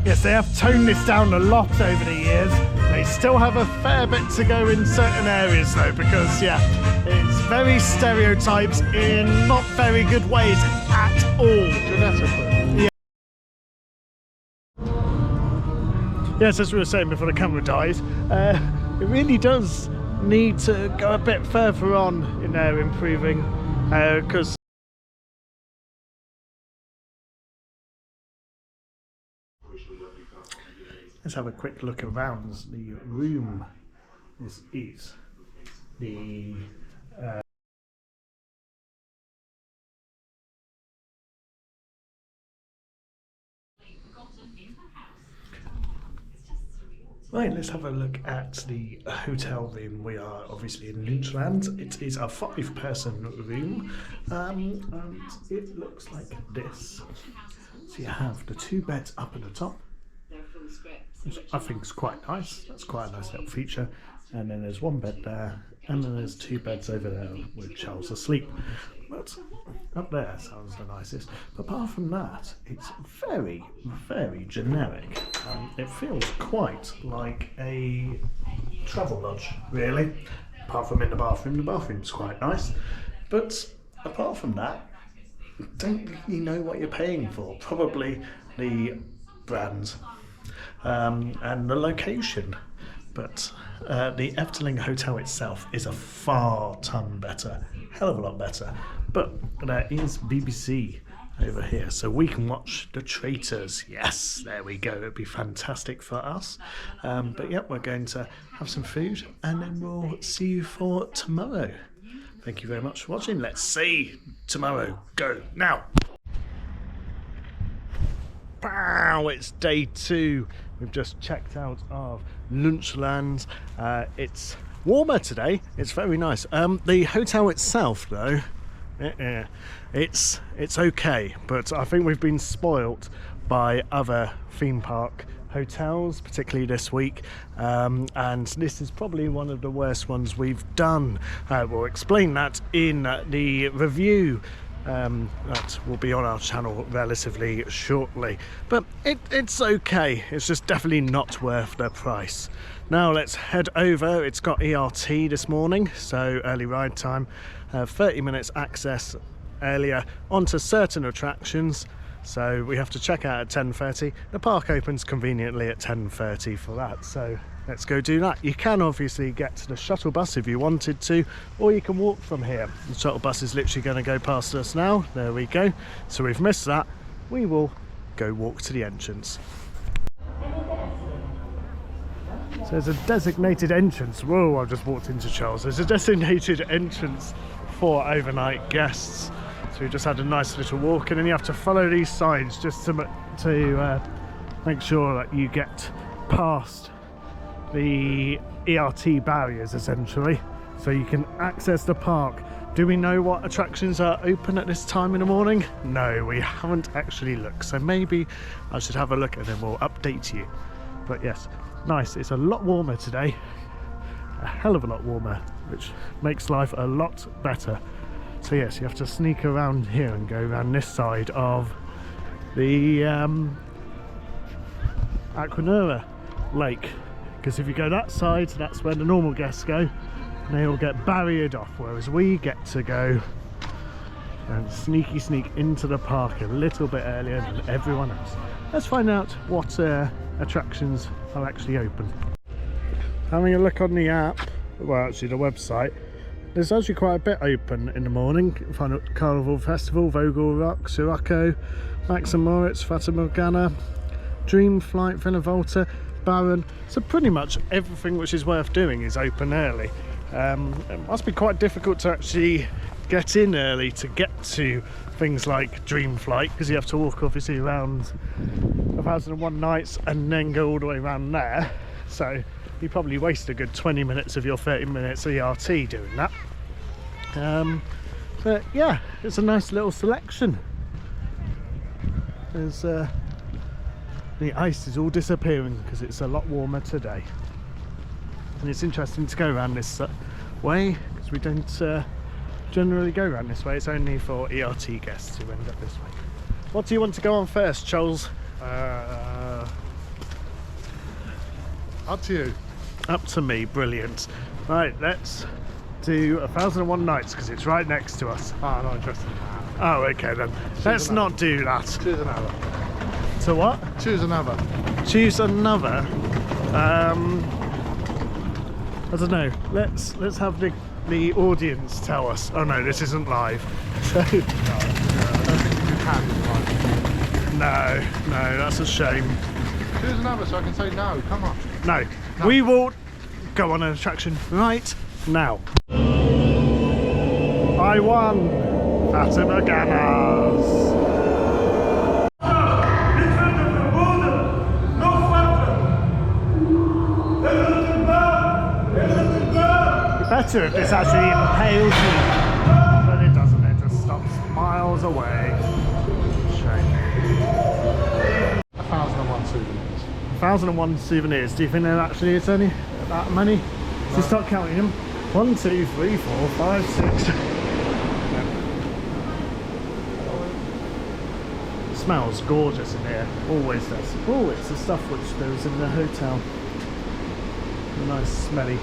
yes, they have toned this down a lot over the years. They still have a fair bit to go in certain areas though, because yeah, it's very stereotypes in not very good ways at all. Genetically. Yeah. Yes, as we were saying before the camera died, it really does need to go a bit further on in their improving, because let's have a quick look around the room. This is the Right, let's have a look at the hotel room. We are obviously in Lunchland. It is a 5-person room, and it looks like this. So you have the 2 beds up at the top, which I think is quite nice. That's quite a nice little feature. And then there's 1 bed there, and then there's 2 beds over there with Charles asleep. But up there sounds the nicest. But apart from that, it's very, very generic. It feels quite like a travel lodge, really. Apart from in the bathroom's quite nice. But apart from that, don't really know what you're paying for. Probably the brand and the location. But the Efteling Hotel itself is a ton better, hell of a lot better. But there is BBC over here, so we can watch The Traitors. Yes, there we go. It'd be fantastic for us. But yeah, we're going to have some food, and then we'll see you for tomorrow. Thank you very much for watching. Let's see tomorrow. Go now. Pow! It's day 2. We've just checked out of Lunchland. It's warmer today. It's very nice. The hotel itself, though, it's okay, but I think we've been spoilt by other theme park hotels, particularly this week, and this is probably one of the worst ones we've done. We'll explain that in the review that will be on our channel relatively shortly, but it's okay. It's just definitely not worth the price. Now let's head over. It's got ERT this morning, so early ride time, 30 minutes access earlier onto certain attractions, so we have to check out at 10:30. The park opens conveniently at 10:30 for that, so let's go do that. You can obviously get to the shuttle bus if you wanted to, or you can walk from here. The shuttle bus is literally going to go past us now. There we go. So we've missed that. We will go walk to the entrance. So there's a designated entrance. Whoa, I've just walked into Charles. There's a designated entrance for overnight guests. So we just had a nice little walk, and then you have to follow these signs just to make sure that you get past the ERT barriers, essentially, so you can access the park. Do we know what attractions are open at this time in the morning? No, we haven't actually looked, so maybe I should have a look and then we'll update you. But yes, nice. It's a lot warmer today, a hell of a lot warmer, which makes life a lot better. So yes, you have to sneak around here and go around this side of the Aquanura Lake, because if you go that side, that's where the normal guests go, and they all get barriered off, whereas we get to go and sneak into the park a little bit earlier than everyone else. Let's find out what attractions are actually open. Having a look on the app, well actually the website, there's actually quite a bit open in the morning. You can find out Carnival Festival, Vogel Rock, Sirocco, Max and Moritz, Fata Morgana, Dream Flight, Villa Volta, Baron. So pretty much everything which is worth doing is open early. It must be quite difficult to actually get in early to get to things like Dream Flight, because you have to walk obviously around 1001 Nights and then go all the way around there. So you probably waste a good 20 minutes of your 30 minutes ERT doing that. But yeah, it's a nice little selection. There's the ice is all disappearing because it's a lot warmer today, and it's interesting to go around this way because we don't generally go around this way. It's only for ERT guests who end up this way. What do you want to go on first, Charles? Up to you. Up to me. Brilliant. Right, let's do 1001 Nights because it's right next to us. Oh, I'm not interested in that. Oh, okay then. Let's not do that. Choose another. To what? Choose another. Choose another. I don't know. Let's have the audience tell us. Oh no, this isn't live. So I don't think you can. no, that's a shame. Choose another so I can say no. Come on. No, we will go on an attraction right now. I won. Fata Morganas. better if this actually impales you, but it doesn't. It just stops miles away. Shame. 1,001 souvenirs. 1,001 souvenirs. Do you think there actually is any that many? So start counting them. 1, 2, 3, 4, 5, 6. It smells gorgeous in here. Always does. Oh, it's the stuff which there was in the hotel. Nice smelly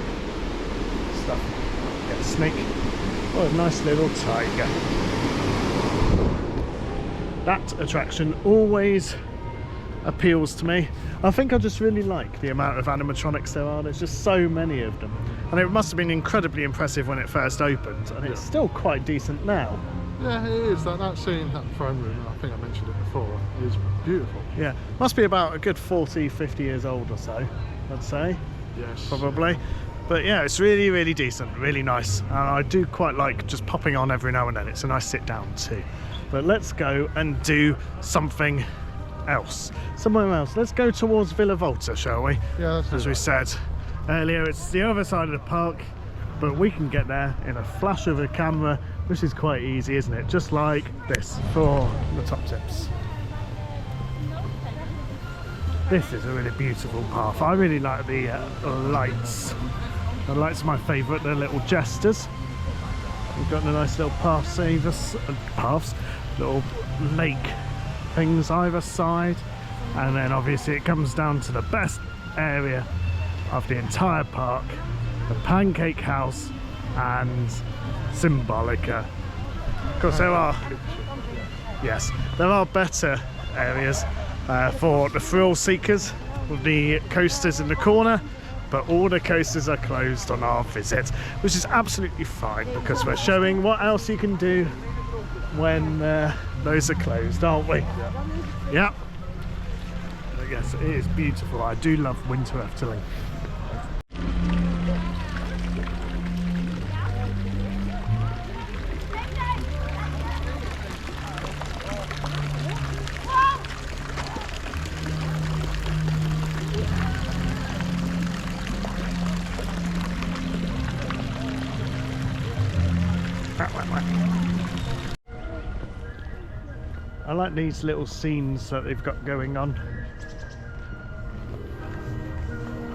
stuff. Get a snake. Oh, a nice little tiger. That attraction always appeals to me. I think I just really like the amount of animatronics there are. There's just so many of them. And it must have been incredibly impressive when it first opened, and it's still quite decent now. Yeah, it is. That scene, that throne room, I think I mentioned it before, is beautiful. Yeah, must be about a good 40, 50 years old or so, I'd say. Yes. Probably. But yeah, it's really, really decent, really nice. And I do quite like just popping on every now and then. It's a nice sit down too. But let's go and do something else. Somewhere else. Let's go towards Villa Volta, shall we? Yeah, that's as we said earlier, it's the other side of the park, but we can get there in a flash of a camera, which is quite easy, isn't it? Just like this for the top tips. This is a really beautiful path. I really like the lights. The lights are my favourite. They're little jesters. We've got the nice little paths, little lake things either side, and then obviously it comes down to the best area of the entire park, the Pancake House and Symbolica. Of course there are better areas for the thrill seekers with the coasters in the corner, but all the coasters are closed on our visit, which is absolutely fine because we're showing what else you can do when those are closed, aren't we? Yeah. But yes, it is beautiful. I do love Winter Efteling. I like these little scenes that they've got going on.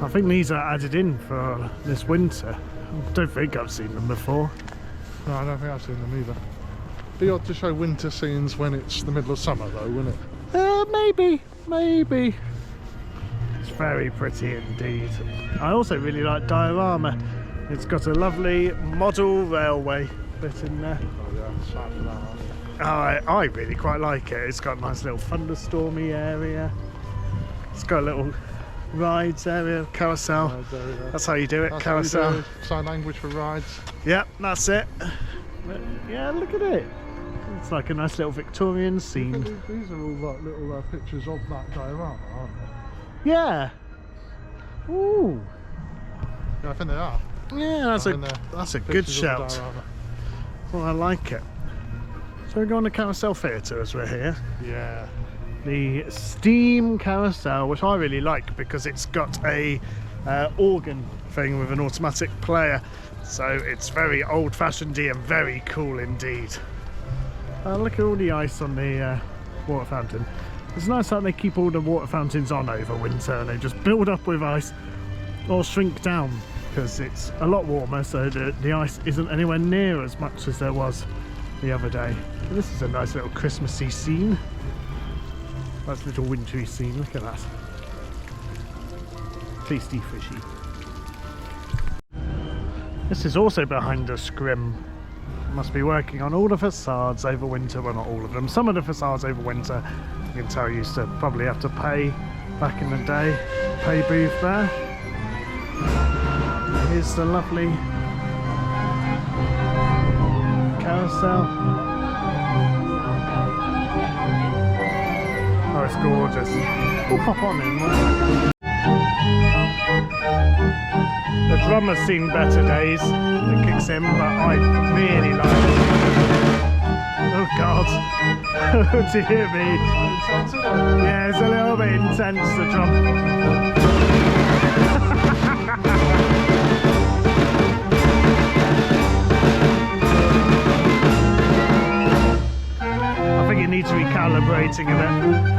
I think these are added in for this winter. I don't think I've seen them before. No, I don't think I've seen them either. Be odd to show winter scenes when it's the middle of summer though, wouldn't it? Maybe. It's very pretty indeed. I also really like diorama. It's got a lovely model railway bit in there. Oh yeah, sad for that, aren't you? I really quite like it. It's got a nice little thunderstormy area. It's got a little rides area, carousel. That's how you do it, That's carousel. how you do it. Sign language for rides. Yep, that's it. But yeah, look at it. It's like a nice little Victorian scene. These are all like little pictures of that diorama, aren't they? Yeah. Ooh. Yeah, I think they are. Yeah, that's a good Pictures of the shout. diorama. Well, I like it. So we're going to Carousel Theatre as we're here. Yeah. The steam carousel, which I really like because it's got a organ thing with an automatic player, so it's very old-fashioned and very cool indeed. Look at all the ice on the water fountain. It's nice that they keep all the water fountains on over winter and they just build up with ice or shrink down because it's a lot warmer, so the ice isn't anywhere near as much as there was the other day. But this is a nice little Christmassy scene. Nice little wintry scene, look at that. Tasty fishy. This is also behind a scrim. Must be working on all the facades over winter, well not all of them, some of the facades over winter. You can tell you used to probably have to pay back in the day. Pay booth there. Here's the lovely carousel. Oh, it's gorgeous. We'll pop on in one second. The drummer's seen better days. It kicks in, but I really like it. Oh God. Oh dear me. Yeah, it's a little bit intense, the drum. decorating a bit.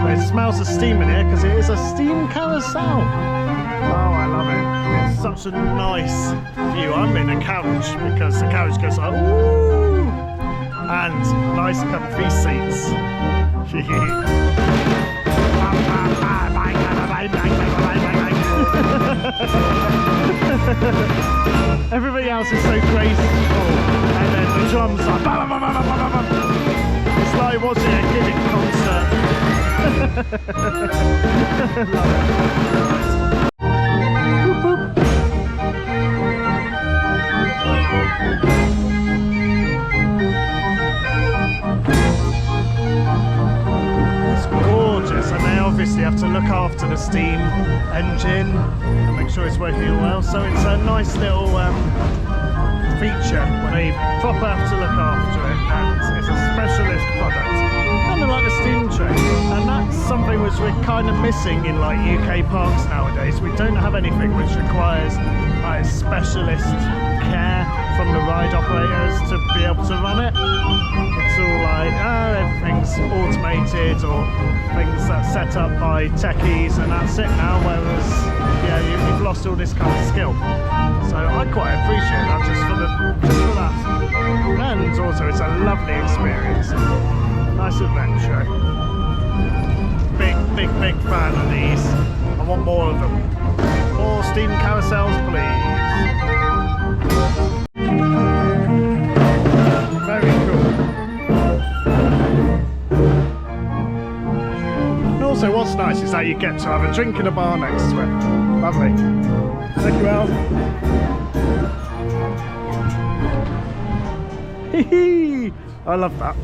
But it smells of steam in here because it is a steam carousel. Oh, I love it. It's such a nice view. I'm in a carriage because the carriage goes like, ooh, and nice comfy seats. Everybody else is so graceful, and then the drums are bam, bam, bam, bam, bam, bam. It's like watching a gimmick concert. Love it. Boop, boop. It's gorgeous, and they obviously have to look after the steam engine and make sure it's working well. So it's a nice little feature when they proper have to look after it, and it's a specialist product, kind of like the steam train. And that's something which we're kind of missing in like UK parks nowadays. We don't have anything which requires like specialist care from the ride operators to be able to run it. It's all like, everything's automated or things that's set up by techies and that's it now, whereas yeah, you've lost all this kind of skill. So I quite appreciate that just for that. And also it's a lovely experience. Nice adventure. Big fan of these. I want more of them. More steam carousels, please. Very cool. And also what's nice is that you get to have a drink in a bar next to it. Lovely. Thank you, Al. I love that.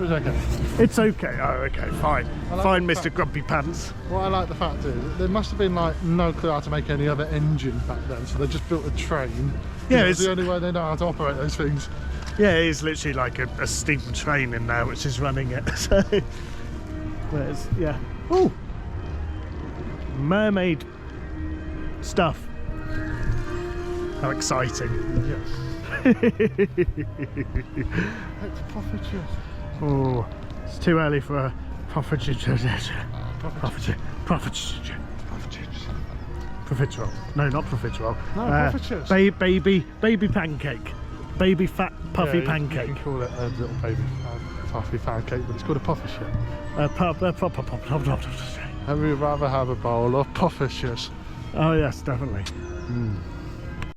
It's okay. It's okay. Oh, okay, fine. Fine, Mr. Grumpy Pants. What I like the fact is, there must have been like no clue how to make any other engine back then, so they just built a train. Yeah, it's the only way they know how to operate those things. Yeah, it is literally like a steam train in there which is running it. So, there's, yeah. Ooh, mermaid stuff. How exciting! Yes. It's profiteers. Oh, it's too early for a profiterole. No, not profiterole. No, profiteers. Baby pancake. Baby fat puffy pancake. You can call it a little baby puffy pancake, but it's called a puffershire. I would rather have a bowl of puffershires. Oh yes, definitely.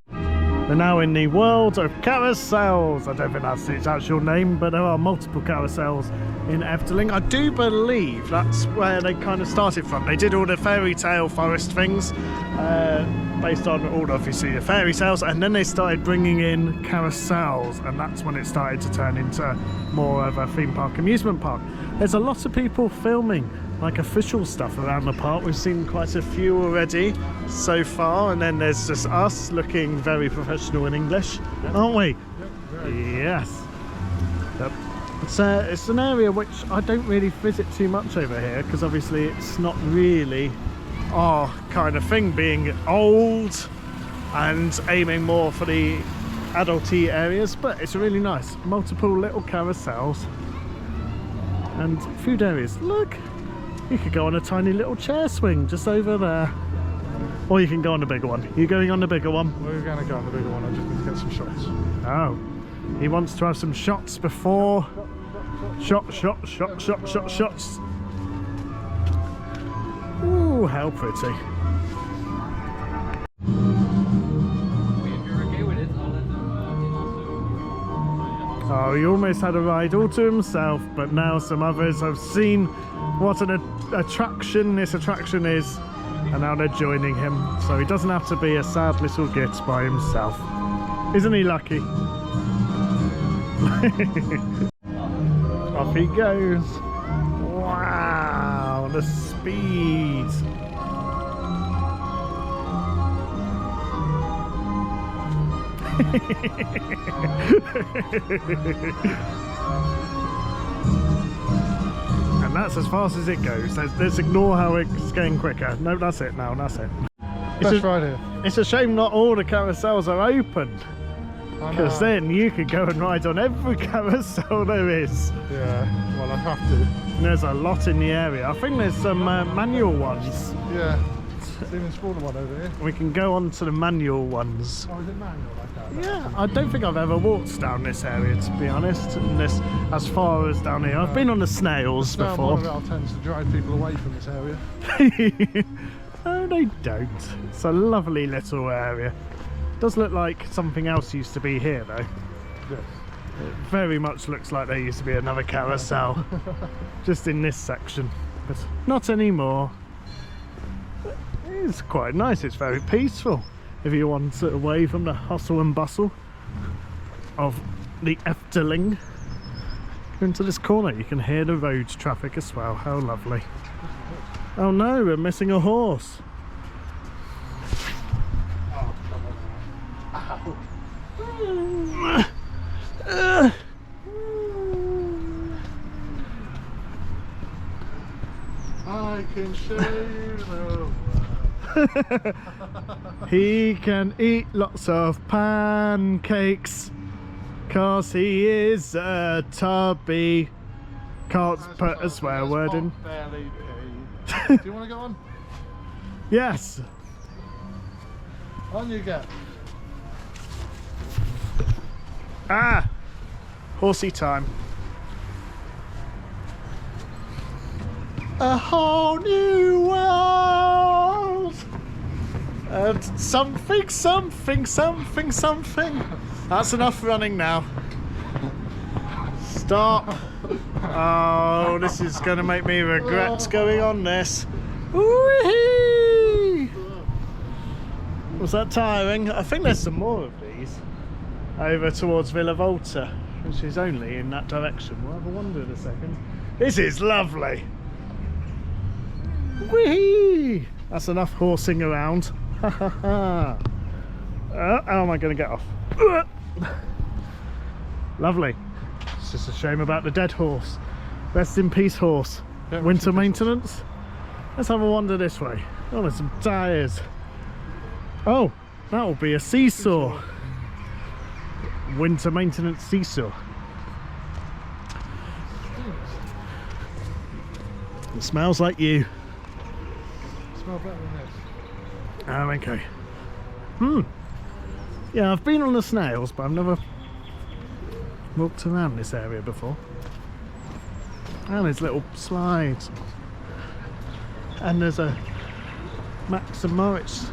We're now in the world of carousels. I don't think that's its actual name, but there are multiple carousels in Efteling. I do believe that's where they kind of started from. They did all the fairy tale forest things based on all obviously the fairy tales, and then they started bringing in carousels, and that's when it started to turn into more of a theme park amusement park. There's a lot of people filming like official stuff around the park. We've seen quite a few already so far, and then there's just us looking very professional in English, aren't we? Yes. Yep. It's an area which I don't really visit too much over here because obviously it's not really our kind of thing, being old and aiming more for the adulty areas, but it's really nice. Multiple little carousels and food areas. Look! You could go on a tiny little chair swing just over there. Or you can go on the bigger one. You're going on the bigger one? We're going to go on the bigger one. I just need to get some shots. Oh. He wants to have some shots before... Shots. Ooh, how pretty. Oh, he almost had a ride all to himself, but now some others have seen what an attraction this attraction is, and now they're joining him, so he doesn't have to be a sad little git by himself. Isn't he lucky? Off he goes. Wow, the speed. And that's as fast as it goes. Let's ignore how it's getting quicker. No, that's it now, that's it. Best ride here. It's a shame not all the carousels are open. Because then you could go and ride on every carousel there is. Yeah, well, I'd have to. There's a lot in the area. I think there's some manual ones. Yeah, there's even a smaller one over here. We can go on to the manual ones. Oh, is it manual like that? Yeah, I don't think I've ever walked down this area, to be honest. And this, as far as down here. I've been on the snails before. Monorail tends to drive people away from this area. No, they don't. It's a lovely little area. Does look like something else used to be here, though. Yes. It very much looks like there used to be another carousel just in this section, but not anymore. It's quite nice. It's very peaceful if you want it away from the hustle and bustle of the Efteling. Go into this corner, you can hear the road traffic as well. How lovely. Oh no, we're missing a horse. I can show you the world. He can eat lots of pancakes, 'cause he is a tubby. Can't put a swear word in. Do you want to go on? Yes. On you get. Ah, horsey time. A whole new world. And something, something, something, something. That's enough running now. Stop. Oh, this is going to make me regret going on this. Whee! Was that tiring? I think there's some more of these over towards Villa Volta, which is only in that direction. We'll have a wander in a second. This is lovely. Whee! That's enough horsing around. Ha ha ha. How am I going to get off? Lovely. It's just a shame about the dead horse. Rest in peace, horse. Yeah, Winter maintenance. Let's have a wander this way. Oh, there's some tyres. Oh, that will be a seesaw. Winter maintenance seesaw. It smells like you. Smell better than this. Oh, okay. Yeah, I've been on the snails, but I've never walked around this area before. And there's little slides. And there's a Max and Moritz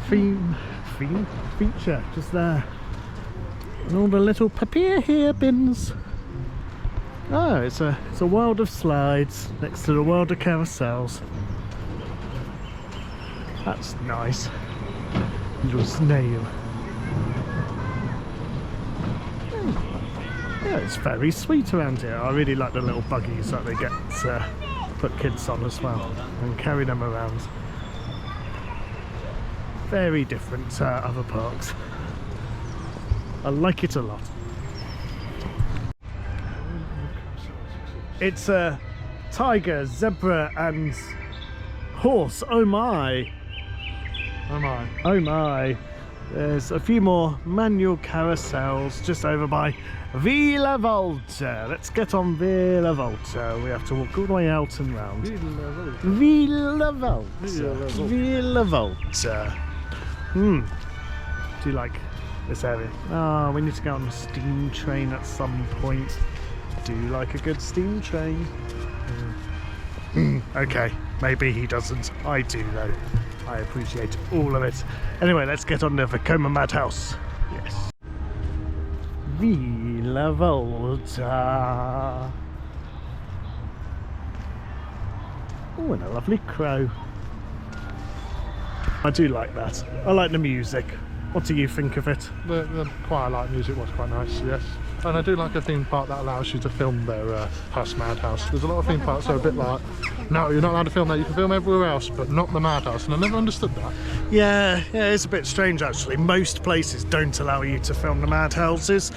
feature just there. And all the little papier here bins. Oh, it's a world of slides next to the world of carousels. That's nice. Little snail. Yeah, it's very sweet around here. I really like the little buggies that they get to put kids on as well and carry them around. Very different to other parks. I like it a lot. It's a tiger, zebra and horse. Oh my. Oh my. Oh my. There's a few more manual carousels just over by Villa Volta. Let's get on Villa Volta. We have to walk all the way out and round. Villa Volta. Villa Volta. Do you like this area? Oh, we need to go on a steam train at some point. Do you like a good steam train? Okay, maybe he doesn't. I do though. I appreciate all of it. Anyway, let's get on the Vekoma Madhouse. Yes. Villa Volta. Oh, and a lovely crow. I do like that. I like the music. What do you think of it? The choir light music was quite nice, yes. And I do like a theme park that allows you to film their Huss Madhouse. There's a lot of theme parks that are a bit like, no, you're not allowed to film that, you can film everywhere else, but not the Madhouse, and I never understood that. Yeah, it's a bit strange actually. Most places don't allow you to film the madhouses,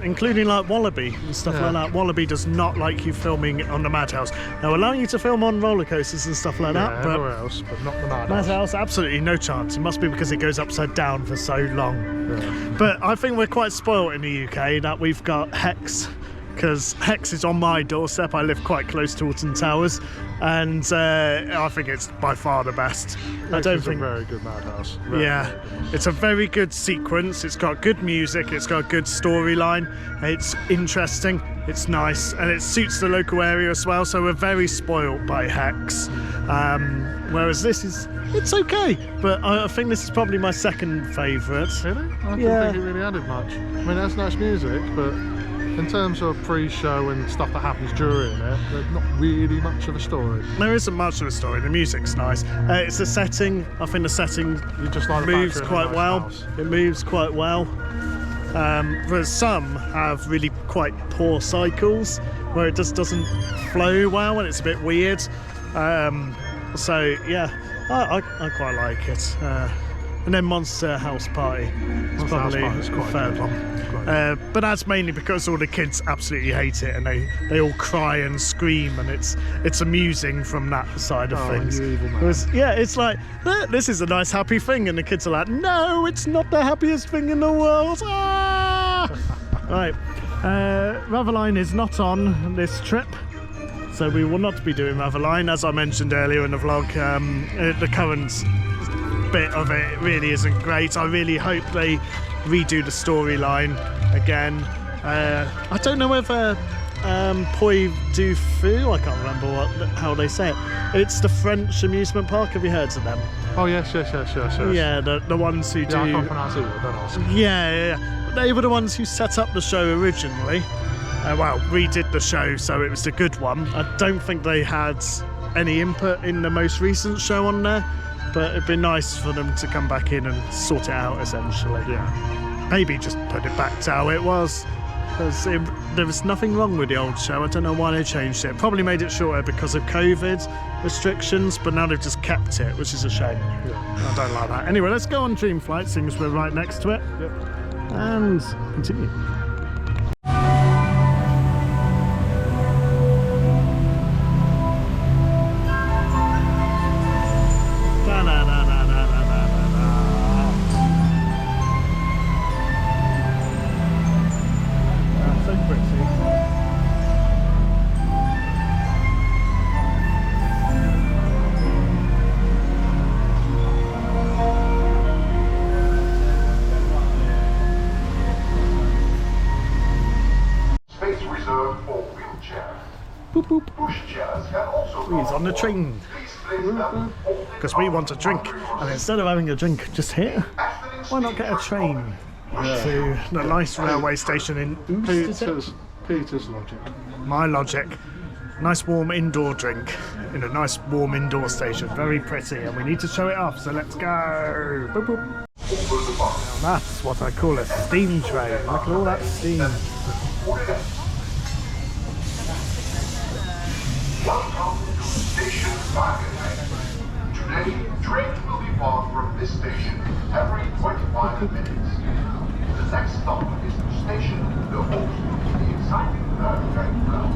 including like Wallaby and stuff like that. Wallaby does not like you filming on the madhouse. They'll allow you to film on roller coasters and stuff like that, but everywhere else, but not the Madhouse. madhouse, absolutely no chance. It must be because it goes upside down. down for so long. But I think we're quite spoilt in the UK that we've got Hex, because Hex is on my doorstep. I live quite close to Alton Towers, and I think it's by far the best. I don't think a very good madhouse. It's a very good sequence. It's got good music. It's got a good storyline. It's interesting. It's nice, and it suits the local area as well. So we're very spoilt by Hex. Whereas this it's okay, but I think this is probably my second favourite. Really? I didn't think it really added much. I mean, that's nice music, but in terms of pre-show and stuff that happens during it, there's not really much of a story. There isn't much of a story. The music's nice. It's the setting. I think the setting You just like moves quite well. It moves quite well. Whereas some have really quite poor cycles where it just doesn't flow well and it's a bit weird. So yeah, I quite like it. And then Monster House Party is probably the third one. But that's mainly because all the kids absolutely hate it and they all cry and scream, and it's amusing from that side of things. You evil man. It's like, this is a nice happy thing, and the kids are like, no, it's not the happiest thing in the world. Ah! Right, Raveline is not on this trip, so we will not be doing Raveline. As I mentioned earlier in the vlog, the current bit of it really isn't great. I really hope they redo the storyline again. I don't know whether Puy du Fou, I can't remember how they say it. It's the French amusement park. Have you heard of them? Oh yes. Yeah, the ones who do. I can't pronounce it, don't ask. Yeah. They were the ones who set up the show originally. Well, redid the show, so it was a good one. I don't think they had any input in the most recent show on there, but it'd be nice for them to come back in and sort it out, essentially. Yeah. Maybe just put it back to how it was, because there was nothing wrong with the old show. I don't know why they changed it. Probably made it shorter because of COVID restrictions, but now they've just kept it, which is a shame. Yeah. I don't like that. Anyway, let's go on Dream Flight, seeing as we're right next to it. Yep. And continue. Space reserved for wheelchairs. Boop, boop. Pushchairs can also He's on the train, place them because we want a drink, and instead of having a drink just here, why not get a train to the nice railway station in Oost, is it? Peter's logic. My logic. Nice warm indoor drink in a nice warm indoor station. Very pretty, and we need to show it off, so let's go. Boop, boop. Now that's what I call a steam train. Look at all that steam. Welcome to Station Wagenheim. Today, trains will depart from this station every 25 minutes. The next stop is the station, the host of the exciting train route.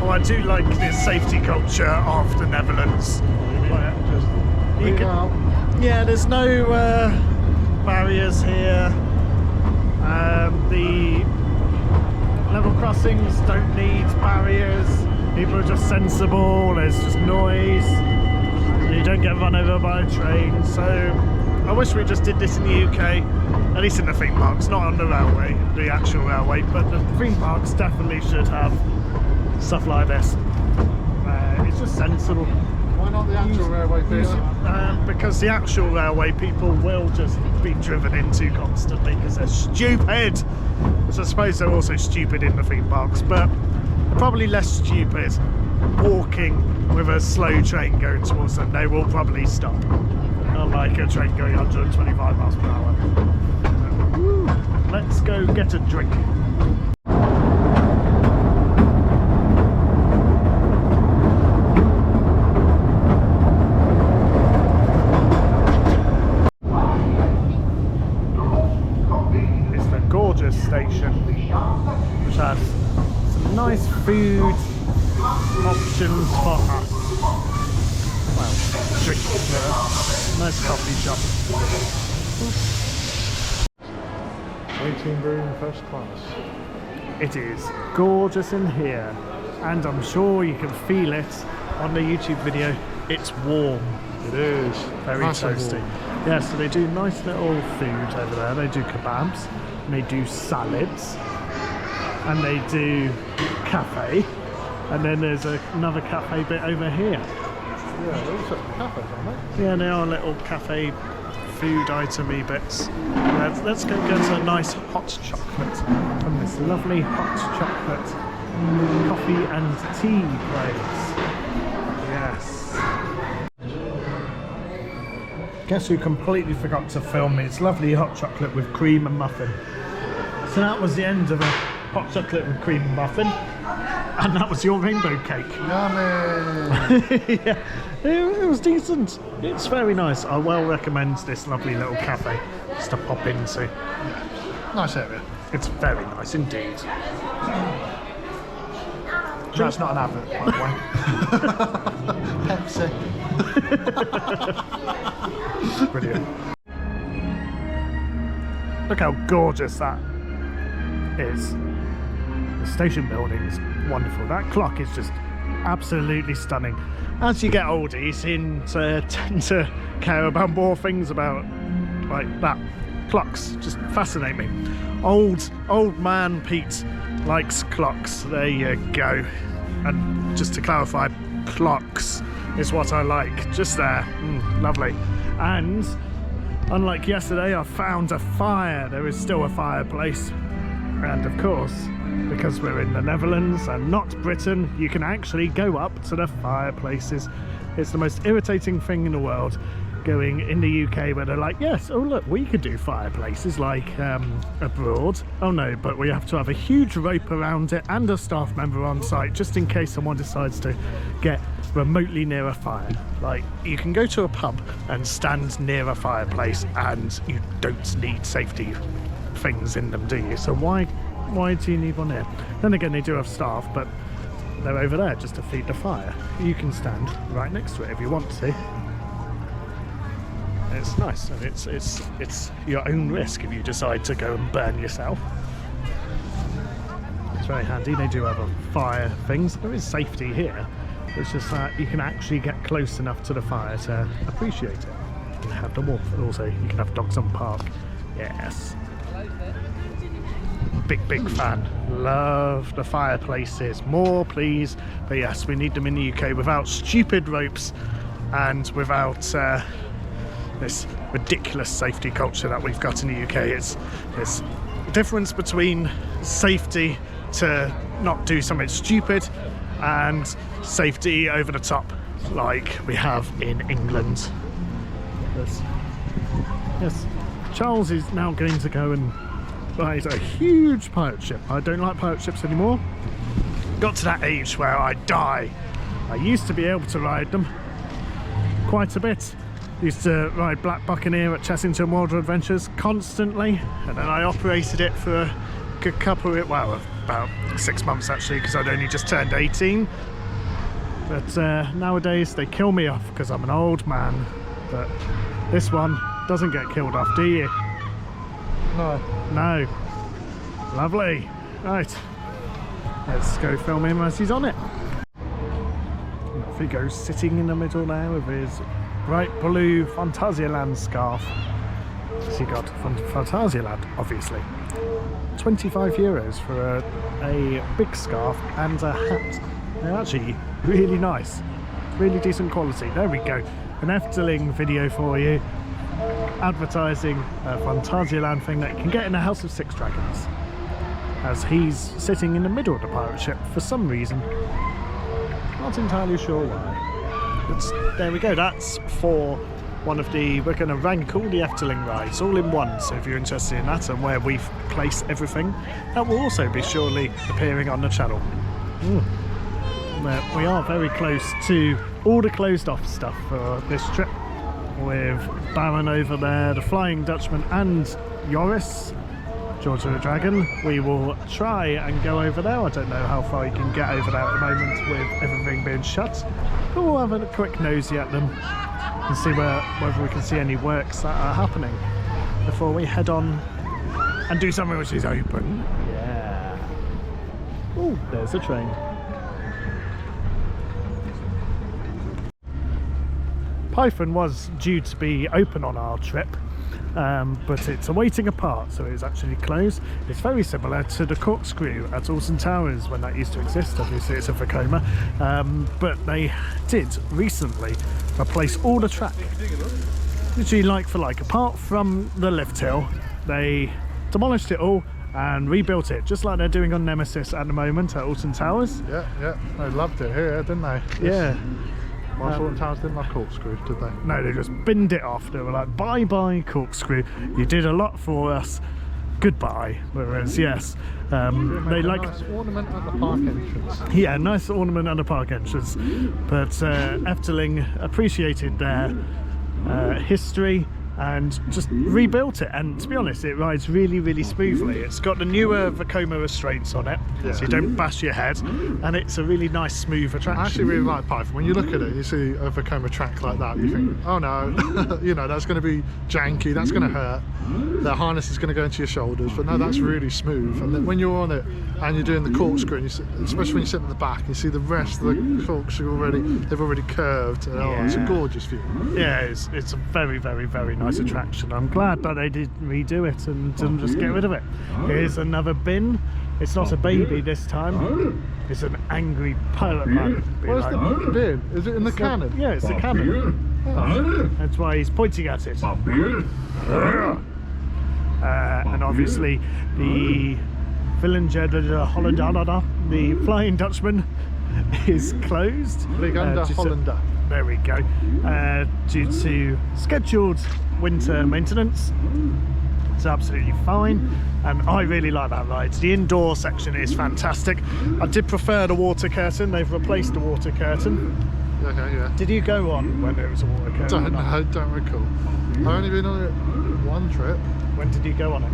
I do like this safety culture of the Netherlands. Yeah, there's no barriers here. The level crossings don't need barriers. People are just sensible. There's just noise. You don't get run over by a train. So I wish we just did this in the UK, at least in the theme parks, not on the railway, the actual railway, but the theme parks definitely should have stuff like this. It's just sensible. Why not the actual railway, Peter? Because the actual railway people will just be driven into constantly because they're stupid. Which I suppose they're also stupid in the theme parks, but they're probably less stupid walking with a slow train going towards them. They will probably stop. Unlike a train going 125 miles per hour. Woo. Let's go get a drink. gorgeous station which has some nice food options for us. Well, drinks there. Nice coffee shop. Waiting room first class. It is gorgeous in here, and I'm sure you can feel it on the YouTube video. It's warm. It is. Very Nice and toasty. warm. Yeah, so they do nice little food over there. They do kebabs, and they do salads, and they do cafe, and then there's another cafe bit over here. Yeah, they're all set cafes, aren't they? Yeah, they are little cafe food itemy bits. Let's go get a nice hot chocolate from this lovely hot chocolate coffee and tea place. Yes. Guess who completely forgot to film its lovely hot chocolate with cream and muffin. So that was the end of a hot chocolate with cream and muffin, and that was your rainbow cake. Yummy! Yeah, it was decent. It's very nice. I well recommend this lovely little cafe just to pop into. Nice area. It's very nice indeed. That's not an advert, by the way. Pepsi. Brilliant. Look how gorgeous that is. The station building's wonderful. That clock is just absolutely stunning. As you get older, you seem to tend to care about more things about like that. Clocks just fascinate me. Old man Pete likes clocks. There you go. And just to clarify, clocks is what I like. Just there. Lovely. And unlike yesterday, I found a fire. There is still a fireplace. And of course, because we're in the Netherlands and not Britain, you can actually go up to the fireplaces. It's the most irritating thing in the world, going in the UK where they're like, yes, oh look, we could do fireplaces like abroad. Oh no, but we have to have a huge rope around it and a staff member on site just in case someone decides to get remotely near a fire. Like, you can go to a pub and stand near a fireplace and you don't need safety things in them, do you? So why do you need one here? Then again, they do have staff, but they're over there just to feed the fire. You can stand right next to it if you want to. It's nice, and it's your own risk if you decide to go and burn yourself. It's very handy. They do have a fire things. There is safety here. It's just that you can actually get close enough to the fire to appreciate it and have the warmth. And also, you can have dogs on park. Yes. Big fan. Love the fireplaces. More, please. But yes, we need them in the UK without stupid ropes and without this ridiculous safety culture that we've got in the UK. It's the difference between safety to not do something stupid and safety over the top like we have in England. Yes. Charles is now going to go and ride a huge pirate ship. I don't like pirate ships anymore. Got to that age where I die. I used to be able to ride them quite a bit. Used to ride Black Buccaneer at Chessington World of Adventures constantly, and then I operated it for a good couple of, well, about 6 months actually, because I'd only just turned 18. But nowadays they kill me off because I'm an old man. But this one doesn't get killed off, do you? No. No. Lovely. Right. Let's go film him as he's on it. Off he goes, sitting in the middle there with his bright blue Phantasialand scarf. So you got Phantasialand, obviously. 25 euros for a big scarf and a hat. They're actually really nice. Really decent quality. There we go. An Efteling video for you. Advertising a Phantasialand thing that you can get in the House of Six Dragons. As he's sitting in the middle of the pirate ship for some reason. Not entirely sure why. But there we go. That's for one of the, we're going to rank all the Efteling rides all in one, so if you're interested in that and where we've placed everything, that will also be surely appearing on the channel. We are very close to all the closed off stuff for this trip, with Baron over there, the Flying Dutchman and Joris, George and the Dragon, we will try and go over there. I don't know how far you can get over there at the moment with everything being shut, but we'll have a quick nosy at them and see whether we can see any works that are happening before we head on and do something which is open. Yeah. Oh, there's a train. Python was due to be open on our trip, but it's awaiting a part, so it's actually closed. It's very similar to the corkscrew at Alton Towers when that used to exist. Obviously it's a Vekoma, but they did recently replace all the track, literally like for like. Apart from the lift hill, they demolished it all and rebuilt it, just like they're doing on Nemesis at the moment at Alton Towers. Yeah, they loved it here, didn't they? Yeah. Alton Towers didn't like corkscrew, did they? No, they just binned it off. They were like, bye bye corkscrew, you did a lot for us, goodbye. Whereas yes, they like a nice ornament at the park entrance. Yeah, nice ornament at the park entrance, but Efteling appreciated their history and just rebuilt it, and to be honest, it rides really, really smoothly. It's got the newer Vekoma restraints on it, so you don't bash your head, and it's a really nice, smooth attraction. I actually really like Python. When you look at it, you see a Vekoma track like that, you think, oh no, you know, that's going to be janky, that's going to hurt, the harness is going to go into your shoulders, but no, that's really smooth. And then when you're on it and you're doing the corkscrew, and you sit, especially when you sit at the back, you see the rest of the corkscrew they've already curved, and oh, it's a gorgeous view. Yeah, it's a very, very, very nice attraction. I'm glad that they did redo it and didn't just get rid of it. Here's another bin. It's not a baby this time. It's an angry pilot man. Where's the bin? Is it in the cannon? Yeah, it's the cannon. Oh. That's why he's pointing at it. And obviously the Villager de Hollandana, the Flying Dutchman, is closed. Vliegende Hollander. There we go. Due to scheduled winter maintenance. It's absolutely fine, and I really like that ride. The indoor section is fantastic. I did prefer the water curtain. They've replaced the water curtain. Okay, yeah. Did you go on when there was a water curtain? Don't recall. I've only been on it one trip. When did you go on it?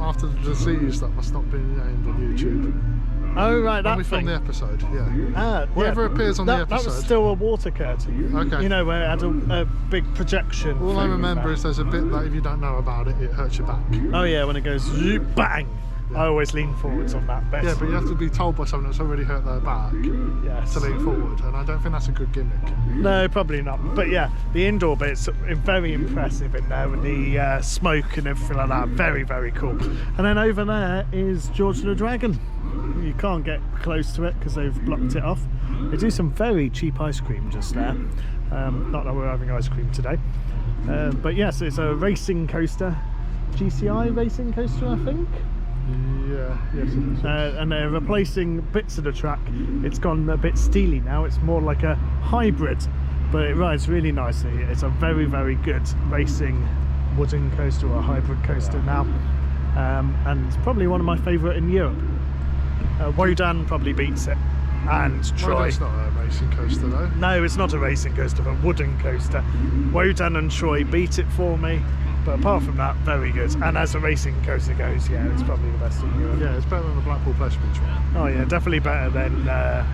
After the disease that must not be named on YouTube. Oh right, that when we filmed the episode, whatever appears on the episode. That was still a water curtain. Okay. You know, where it had a big projection. All I remember is there's a bit that if you don't know about it, it hurts your back. Oh yeah, when it goes zoop, bang. Yeah. I always lean forwards on that bit. Yeah, but you have to be told by someone that's already hurt their back to lean forward, and I don't think that's a good gimmick. No, probably not. But yeah, the indoor bit's very impressive in there with the smoke and everything like that. Very, very cool. And then over there is George the Dragon. You can't get close to it because they've blocked it off. They do some very cheap ice cream just there. Not that we're having ice cream today. But yes, it's a racing coaster. GCI racing coaster, I think. Yeah, yes it is. And they're replacing bits of the track. It's gone a bit steely now. It's more like a hybrid, but it rides really nicely. It's a very, very good racing wooden coaster, or a hybrid coaster now. And it's probably one of my favourite in Europe. Wodan probably beats it, and Troy. Well, it's not a racing coaster though. No, it's not a racing coaster, but wooden coaster. Wodan and Troy beat it for me, but apart from that, very good. And as a racing coaster goes, yeah, it's probably the best in Europe. Yeah, it's better than the Blackpool Pleasure Beach one. Oh yeah, definitely better than the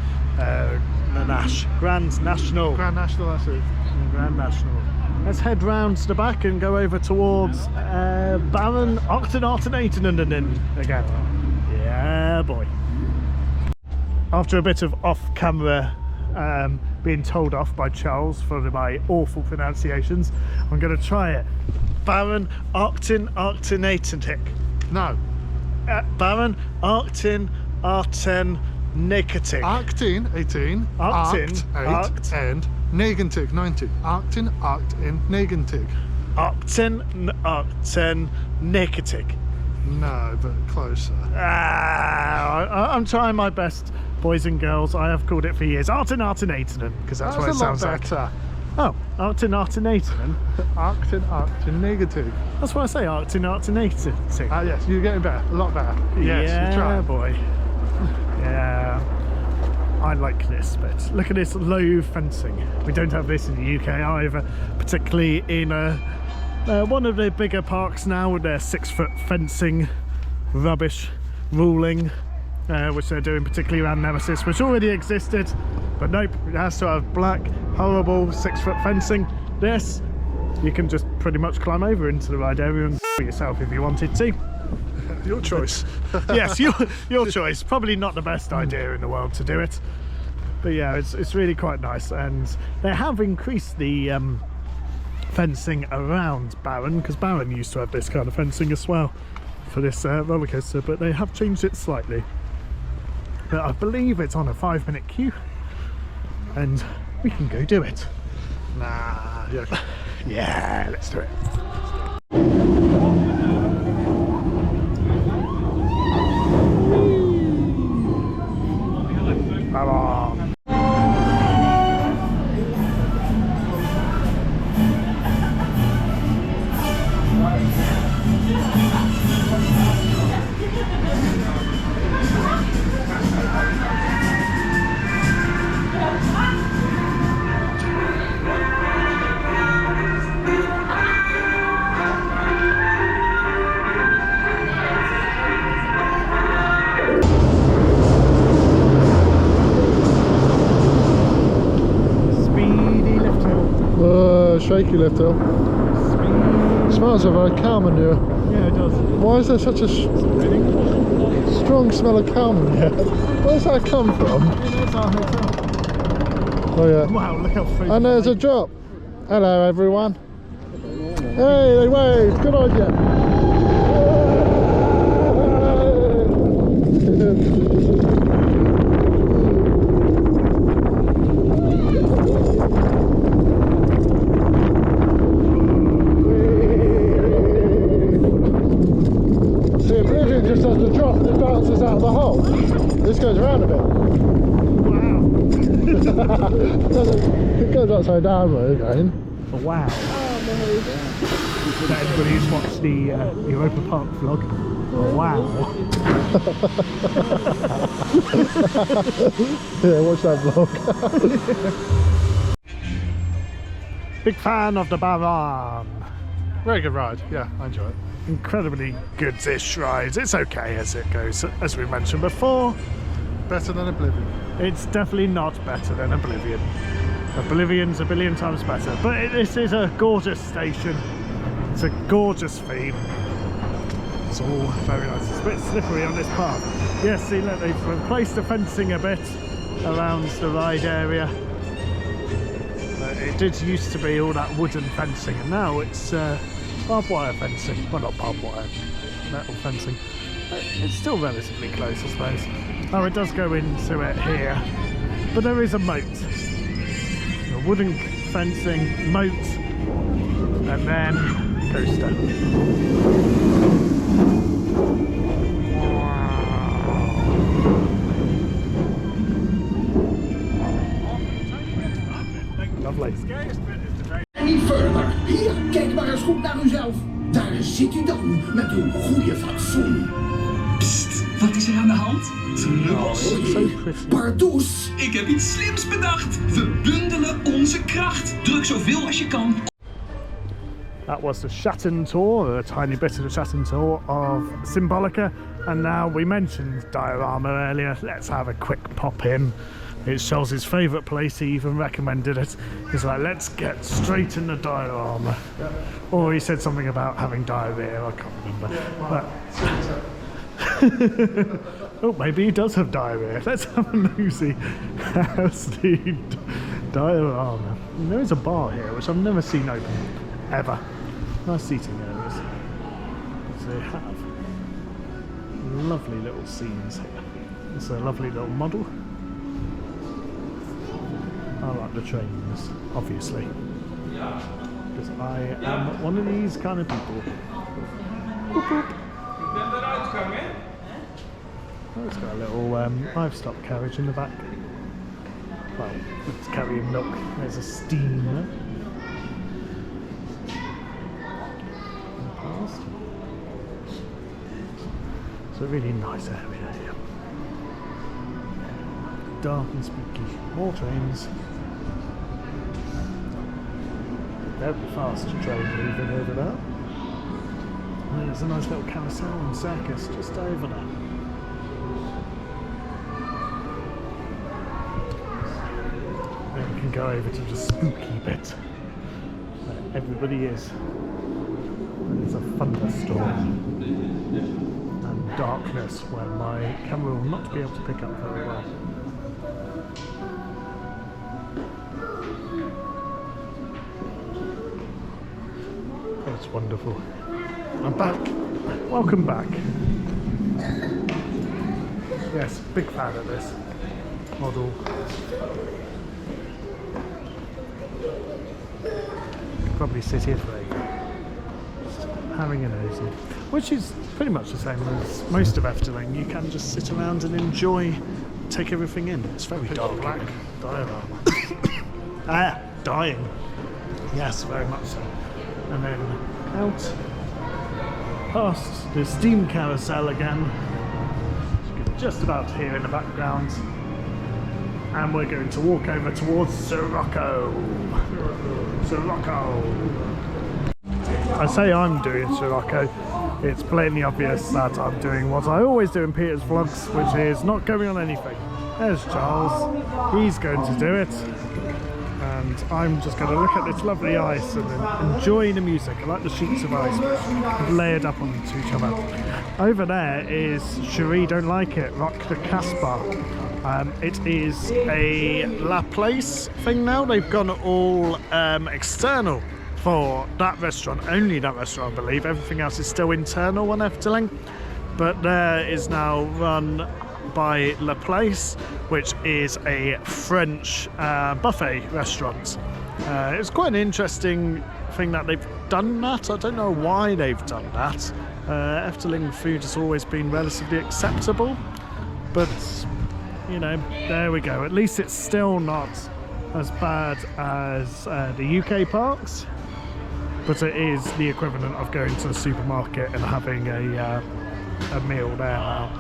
Grand National. Grand National, that's it. Grand National. Let's head round to the back and go over towards Baron Octon again. Yeah, boy. After a bit of off-camera being told off by Charles for my awful pronunciations, I'm going to try it. Baron Octon. No. Baron Octon Negative. Arctin 18. Arctin 8 and Negentig 19. Arctin Negentig. Octon Negative. No, but closer. I'm trying my best, boys and girls. I have called it for years. Arctin because that's what it sounds like. Oh, Arctin. Arctin Negative. That's what I say, Arctin. Yes, you're getting better, a lot better. Yes, yeah, you're trying. Boy. Yeah. I like this bit. Look at this low fencing. We don't have this in the UK either, particularly in One of the bigger parks now with their 6-foot fencing rubbish ruling, which they're doing particularly around Nemesis, which already existed, but nope, it has to have black, horrible 6-foot fencing. This, you can just pretty much climb over into the ride area and yourself if you wanted to. Your choice. Yes, your choice. Probably not the best idea in the world to do it, but yeah, it's really quite nice. And they have increased the fencing around Baron, because Baron used to have this kind of fencing as well for this roller coaster, but they have changed it slightly. But I believe it's on a 5-minute queue, and we can go do it. Nah, yeah. Yeah, let's do it. Come on. Shaky lift hill. It smells very cow manure. Yeah, it does. Why is there such a strong smell of cow manure? Where's that come from? There's our hotel. Oh yeah. Wow, look how free. And there's a drop. Hello everyone. Hey, they waved. Good on you. Just does the drop, it bounces out of the hole. This goes around a bit. Wow. It goes upside down where you're going. Wow. For everybody who's watched the Europa Park vlog. Wow. Yeah, watch that vlog. Big fan of the Baron. Very good ride, yeah, I enjoy it. Incredibly good-ish ride. It's okay as it goes, as we mentioned before. Better than Oblivion. It's definitely not better than Oblivion. Oblivion's a billion times better, but this is a gorgeous station. It's a gorgeous theme. It's all very nice. It's a bit slippery on this path. Yes, see, look, they've replaced the fencing a bit around the ride area. It did used to be all that wooden fencing, and now it's barbed wire fencing. Well, not barbed wire, metal fencing. It's still relatively close, I suppose. Oh, it does go into it here, but there is a moat. A wooden fencing, moat, and then coaster. Lovely. Niet verder. Hier, kijk maar eens goed naar uzelf. Daar zit u dan, met uw goede fatsoen. Psst, wat is er aan de hand? Trubbels. Pardoes. Ik heb iets slims bedacht. We bundelen onze kracht. Druk zoveel als je kan. That was the Shatten tour, a tiny bit of the Shatten tour of Symbolica, and now we mentioned Diorama earlier. Let's have a quick pop in. It's Charles' favourite place, he even recommended it. He's like, let's get straight in the Diorama. Yeah. Or he said something about having diarrhea, I can't remember. But oh, maybe he does have diarrhea. Let's have a nosy. How's the Diorama? And there is a bar here, which I've never seen open, ever. Nice seating areas. So they have lovely little scenes here. It's a lovely little model. I like the trains, obviously, because I am one of these kind of people. Boop, boop. Oh, it's got a little livestock carriage in the back. Well, it's carrying milk. There's a steamer. Past. It's a really nice area here. Dark and spooky. More trains. Very fast train moving over there. And there's a nice little carousel and circus just over there. Then we can go over to the spooky bit where everybody is. There's a thunderstorm and darkness where my camera will not be able to pick up very well. That's wonderful. I'm back. Welcome back. Yes, big fan of this model. Could probably sit here for ages. Just having a nosy. Which is pretty much the same as most of Efteling. You can just sit around and enjoy, take everything in. It's very dark. Black diorama. Ah, dying. Yes, very much so. And then out past the steam carousel again, you can just about hear in the background, and we're going to walk over towards Sirocco. I say I'm doing Sirocco, it's blatantly obvious that I'm doing what I always do in Peter's vlogs, which is not going on anything. There's Charles, he's going to do it. And I'm just going to look at this lovely ice and then enjoy the music. I like the sheets of ice layered up onto each other. Over there is Cherie Don't Like It, Rock the Casbah. It is a La Place thing now. They've gone all external for that restaurant, only that restaurant I believe. Everything else is still internal on Efteling. But there is now run by La Place, which is a French buffet restaurant. It's quite an interesting thing that they've done that. I don't know why they've done that. Efteling food has always been relatively acceptable, but you know, there we go. At least it's still not as bad as the UK parks, but it is the equivalent of going to the supermarket and having a meal there now,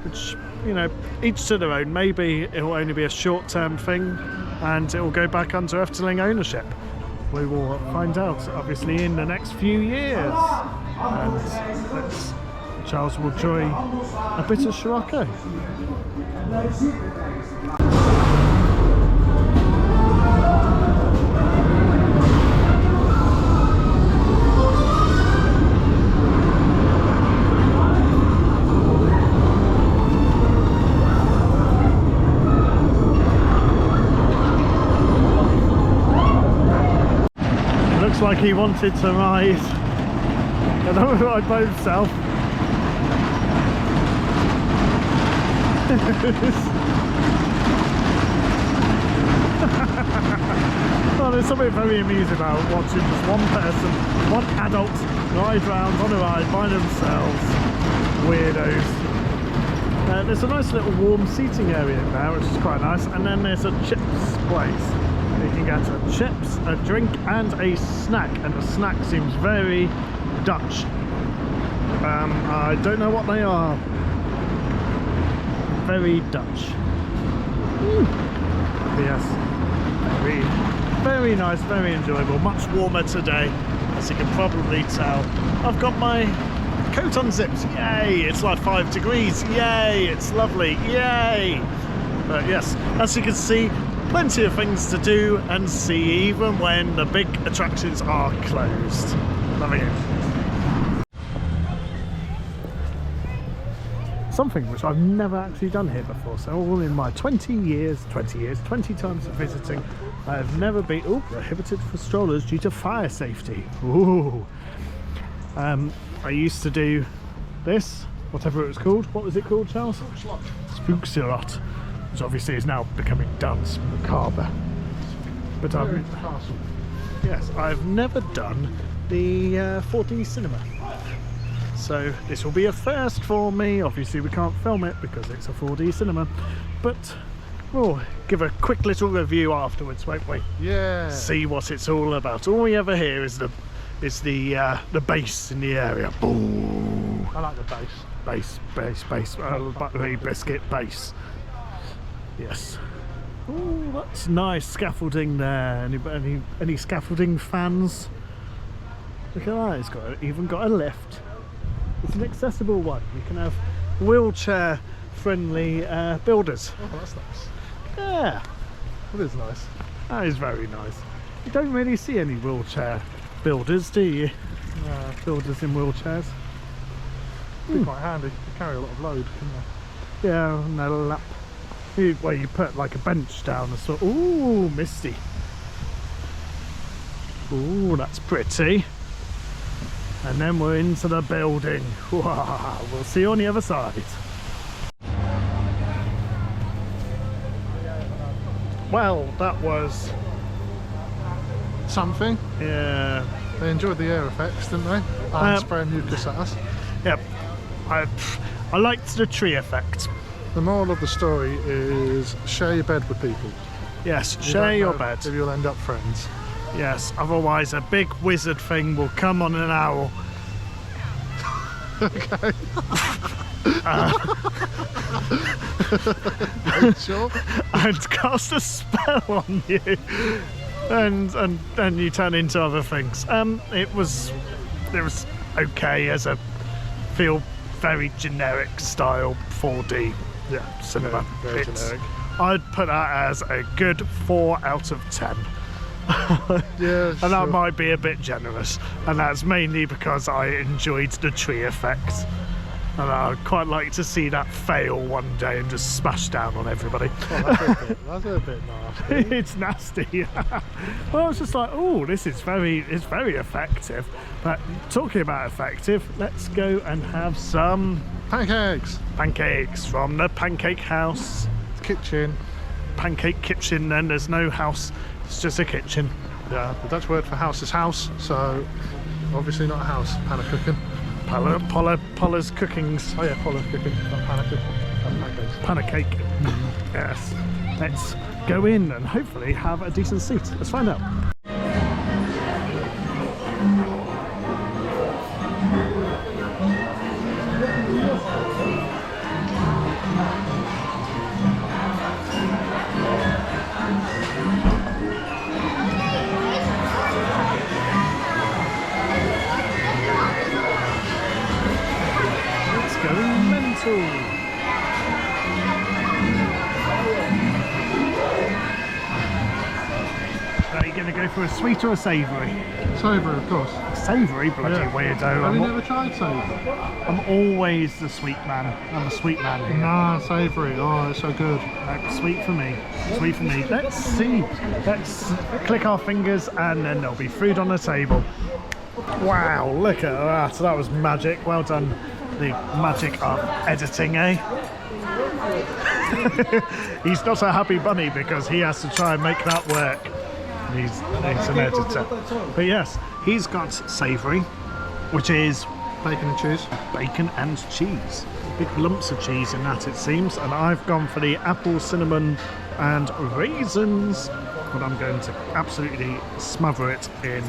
which, you know, each to their own. Maybe it will only be a short-term thing and it will go back under Efteling ownership. We will find out, obviously, in the next few years. And Charles will enjoy a bit of Sirocco. Like he wanted to ride by himself. Well, there's something very amusing about watching just one person, one adult, ride round on a ride by themselves. Weirdos. There's a nice little warm seating area in there, which is quite nice, and then there's a chips place. You can get a chips, a drink and a snack, and the snack seems very Dutch. I don't know what they are. Very Dutch. Yes, very nice, very enjoyable. Much warmer today, as you can probably tell. I've got my coat unzipped, yay! It's like 5 degrees, yay! It's lovely, yay! But yes, as you can see, plenty of things to do and see even when the big attractions are closed. Loving it. Something which I've never actually done here before. So all in my 20 times of visiting, I have never been prohibited for strollers due to fire safety. Ooh. I used to do this, whatever it was called. What was it called, Charles? Spookslot. Which obviously is now becoming Dance Macabre. But I've never done the 4D cinema. So this will be a first for me. Obviously we can't film it because it's a 4D cinema, but we'll give a quick little review afterwards, won't we? Yeah. See what it's all about. All we ever hear is the bass in the area. Boom. I like the bass. Bass. Buttery biscuit bass. Yes. Oh, that's nice scaffolding there. Any scaffolding fans? Look at that, it's even got a lift. It's an accessible one. You can have wheelchair friendly builders. Oh, that's nice. Yeah, It is nice. that is very nice. You don't really see any wheelchair builders, do you? Builders in wheelchairs. Be quite handy. They carry a lot of load, couldn't they? Yeah, and a lap. Well, you put like a bench down and sort. Ooh, misty. Ooh, that's pretty. And then we're into the building. Wow, we'll see you on the other side. Well, that was Something. yeah. They enjoyed the air effects, didn't they? And spraying mucus at us. Yep. I liked the tree effect. The moral of the story is share your bed with people. Yes, You share don't your know bed. if you'll end up friends. Yes, otherwise a big wizard thing will come on an owl. Okay. Sure. And cast a spell on you, and you turn into other things. It was okay as a very generic style 4D cinema. Very generic. I'd put that as a good 4 out of 10. Yeah, And sure. that might be a bit generous, and that's mainly because I enjoyed the tree effect, and I'd quite like to see that fail one day and just smash down on everybody. Oh, that's a bit nasty. It's nasty. Well, I was just like, oh, this is very effective. But talking about effective, let's go and have some Pancakes. pancakes from the pancake house. Kitchen. Pancake kitchen, and there's no house, it's just a kitchen. Yeah, the Dutch word for house is house, so obviously not a house. Panna cooking. Paula's cookings. Oh yeah, Paula's cooking, not panna cooking. Pancakes. Panna cake. Yes. Let's go in and hopefully have a decent seat. Let's find out. It's going mental. Are you going to go for a sweet or a savoury? Savoury, of course. Savoury, bloody Yeah. weirdo. Have you never tried savoury? I'm always the sweet man. I'm a sweet man here. Nah, savoury. Oh, it's so good. No, sweet for me. Sweet for me. Let's see. Let's click our fingers and then there'll be food on the table. Wow, look at that. That was magic. Well done. The magic of editing, eh? He's not a happy bunny because he has to try and make that work. He's an editor. But yes, he's got savoury, which is Bacon and cheese. bacon and cheese. Big lumps of cheese in that, it seems. And I've gone for the apple, cinnamon and raisins. But I'm going to absolutely smother it in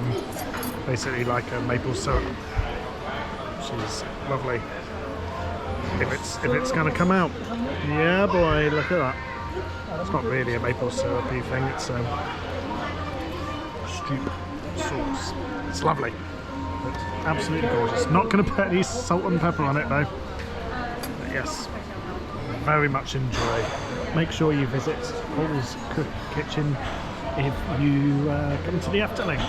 basically like a maple syrup, which is lovely. If it's going to come out. Yeah, boy, look at that. It's not really a maple syrupy thing, it's stupid sauce. It's lovely. It's absolutely gorgeous. Not going to put any salt and pepper on it though. But yes, very much enjoy. Make sure you visit Paul's Kitchen if you come to the Efteling.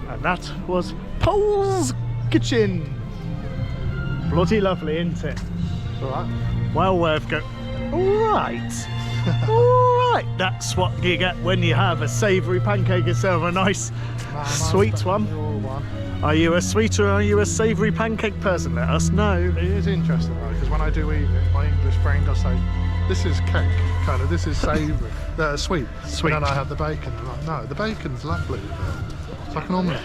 And that was Paul's Kitchen. Bloody lovely, isn't it? Alright. Well worth go. Alright. Alright. That's what you get when you have a savoury pancake instead of a nice sweet one. Are you a sweet or are you a savoury pancake person? Let us know. It is interesting though, because when I do eat it, my English brain does say, this is cake, kind of, this is savoury, sweet. Sweet. And then I have the bacon. I'm like, no, the bacon's lovely. It's like an omelette.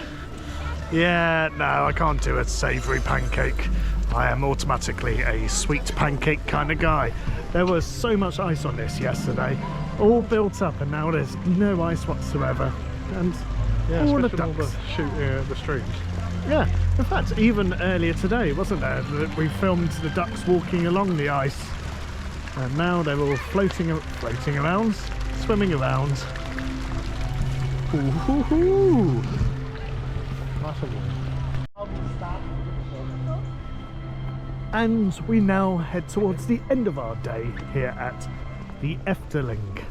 Yeah, no, I can't do a savoury pancake. I am automatically a sweet pancake kind of guy. There was so much ice on this yesterday, all built up, and now there's no ice whatsoever. And Yeah, all the especially all ducks. the shooting at the streams. Yeah, in fact, even earlier today, wasn't there, that we filmed the ducks walking along the ice. And now they're all floating around, swimming around. Ooh-hoo-hoo. Nice of them. And we now head towards the end of our day here at the Efteling.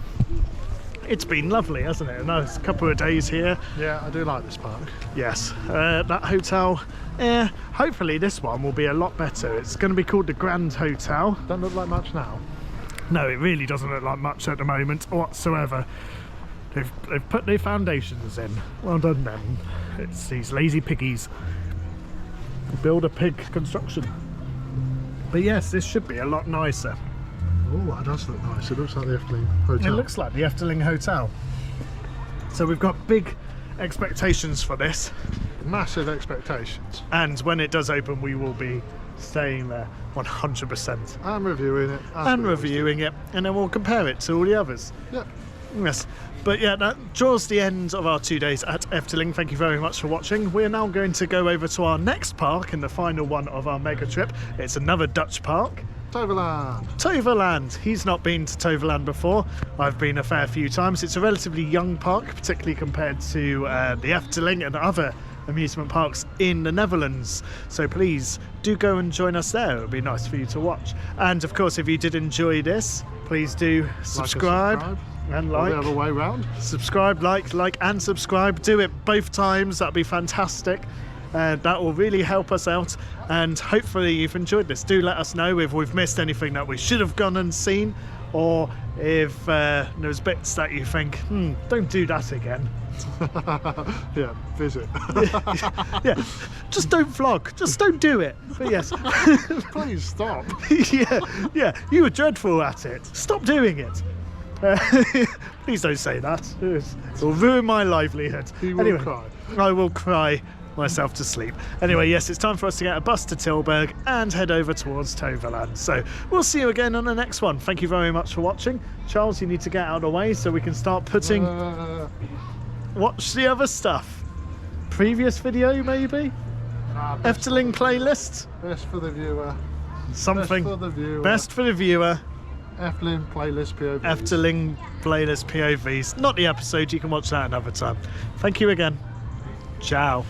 It's been lovely, hasn't it? A nice couple of days here. Yeah, I do like this park. Yes, that hotel, hopefully this one will be a lot better. It's going to be called the Grand Hotel. Don't look like much now. No, it really doesn't look like much at the moment whatsoever. They've put their foundations in. Well done them. It's these lazy piggies. Build a pig construction. But yes, this should be a lot nicer. Oh, that does look nice. It looks like the Efteling It Hotel. looks like the Efteling Hotel. So we've got big expectations for this. Massive expectations. And when it does open, we will be staying there 100%. I'm reviewing it. And reviewing it, and then we'll compare it to all the others. Yep. Yes. But yeah, that draws the end of our 2 days at Efteling. Thank you very much for watching. We're now going to go over to our next park and the final one of our mega trip. It's another Dutch park. Toverland. Toverland. He's not been to Toverland before. I've been a fair few times. It's a relatively young park, particularly compared to the Efteling and other amusement parks in the Netherlands. So please do go and join us there. It would be nice for you to watch. And of course, if you did enjoy this, please do subscribe. And Or the other way round. subscribe, like and subscribe. Do it both times. That'd be fantastic. That will really help us out, and hopefully you've enjoyed this. Do let us know if we've missed anything that we should have gone and seen, or if there's bits that you think, don't do that again. Yeah, visit. Yeah, just don't vlog, just don't do it. But yes, Please stop. yeah, you were dreadful at it. Stop doing it. Please don't say that. It will ruin my livelihood. He will Anyway, cry. I will cry myself to sleep. Anyway, yes, it's time for us to get a bus to Tilburg and head over towards Toverland. So we'll see you again on the next one. Thank you very much for watching. Charles, you need to get out of the way so we can start putting... watch the other stuff. Previous video, maybe? Efteling playlist? Best for the viewer. Something. Best for the viewer. Best for the viewer. Efteling playlist POVs. Efteling playlist POVs. Not the episode, you can watch that another time. Thank you again. Ciao.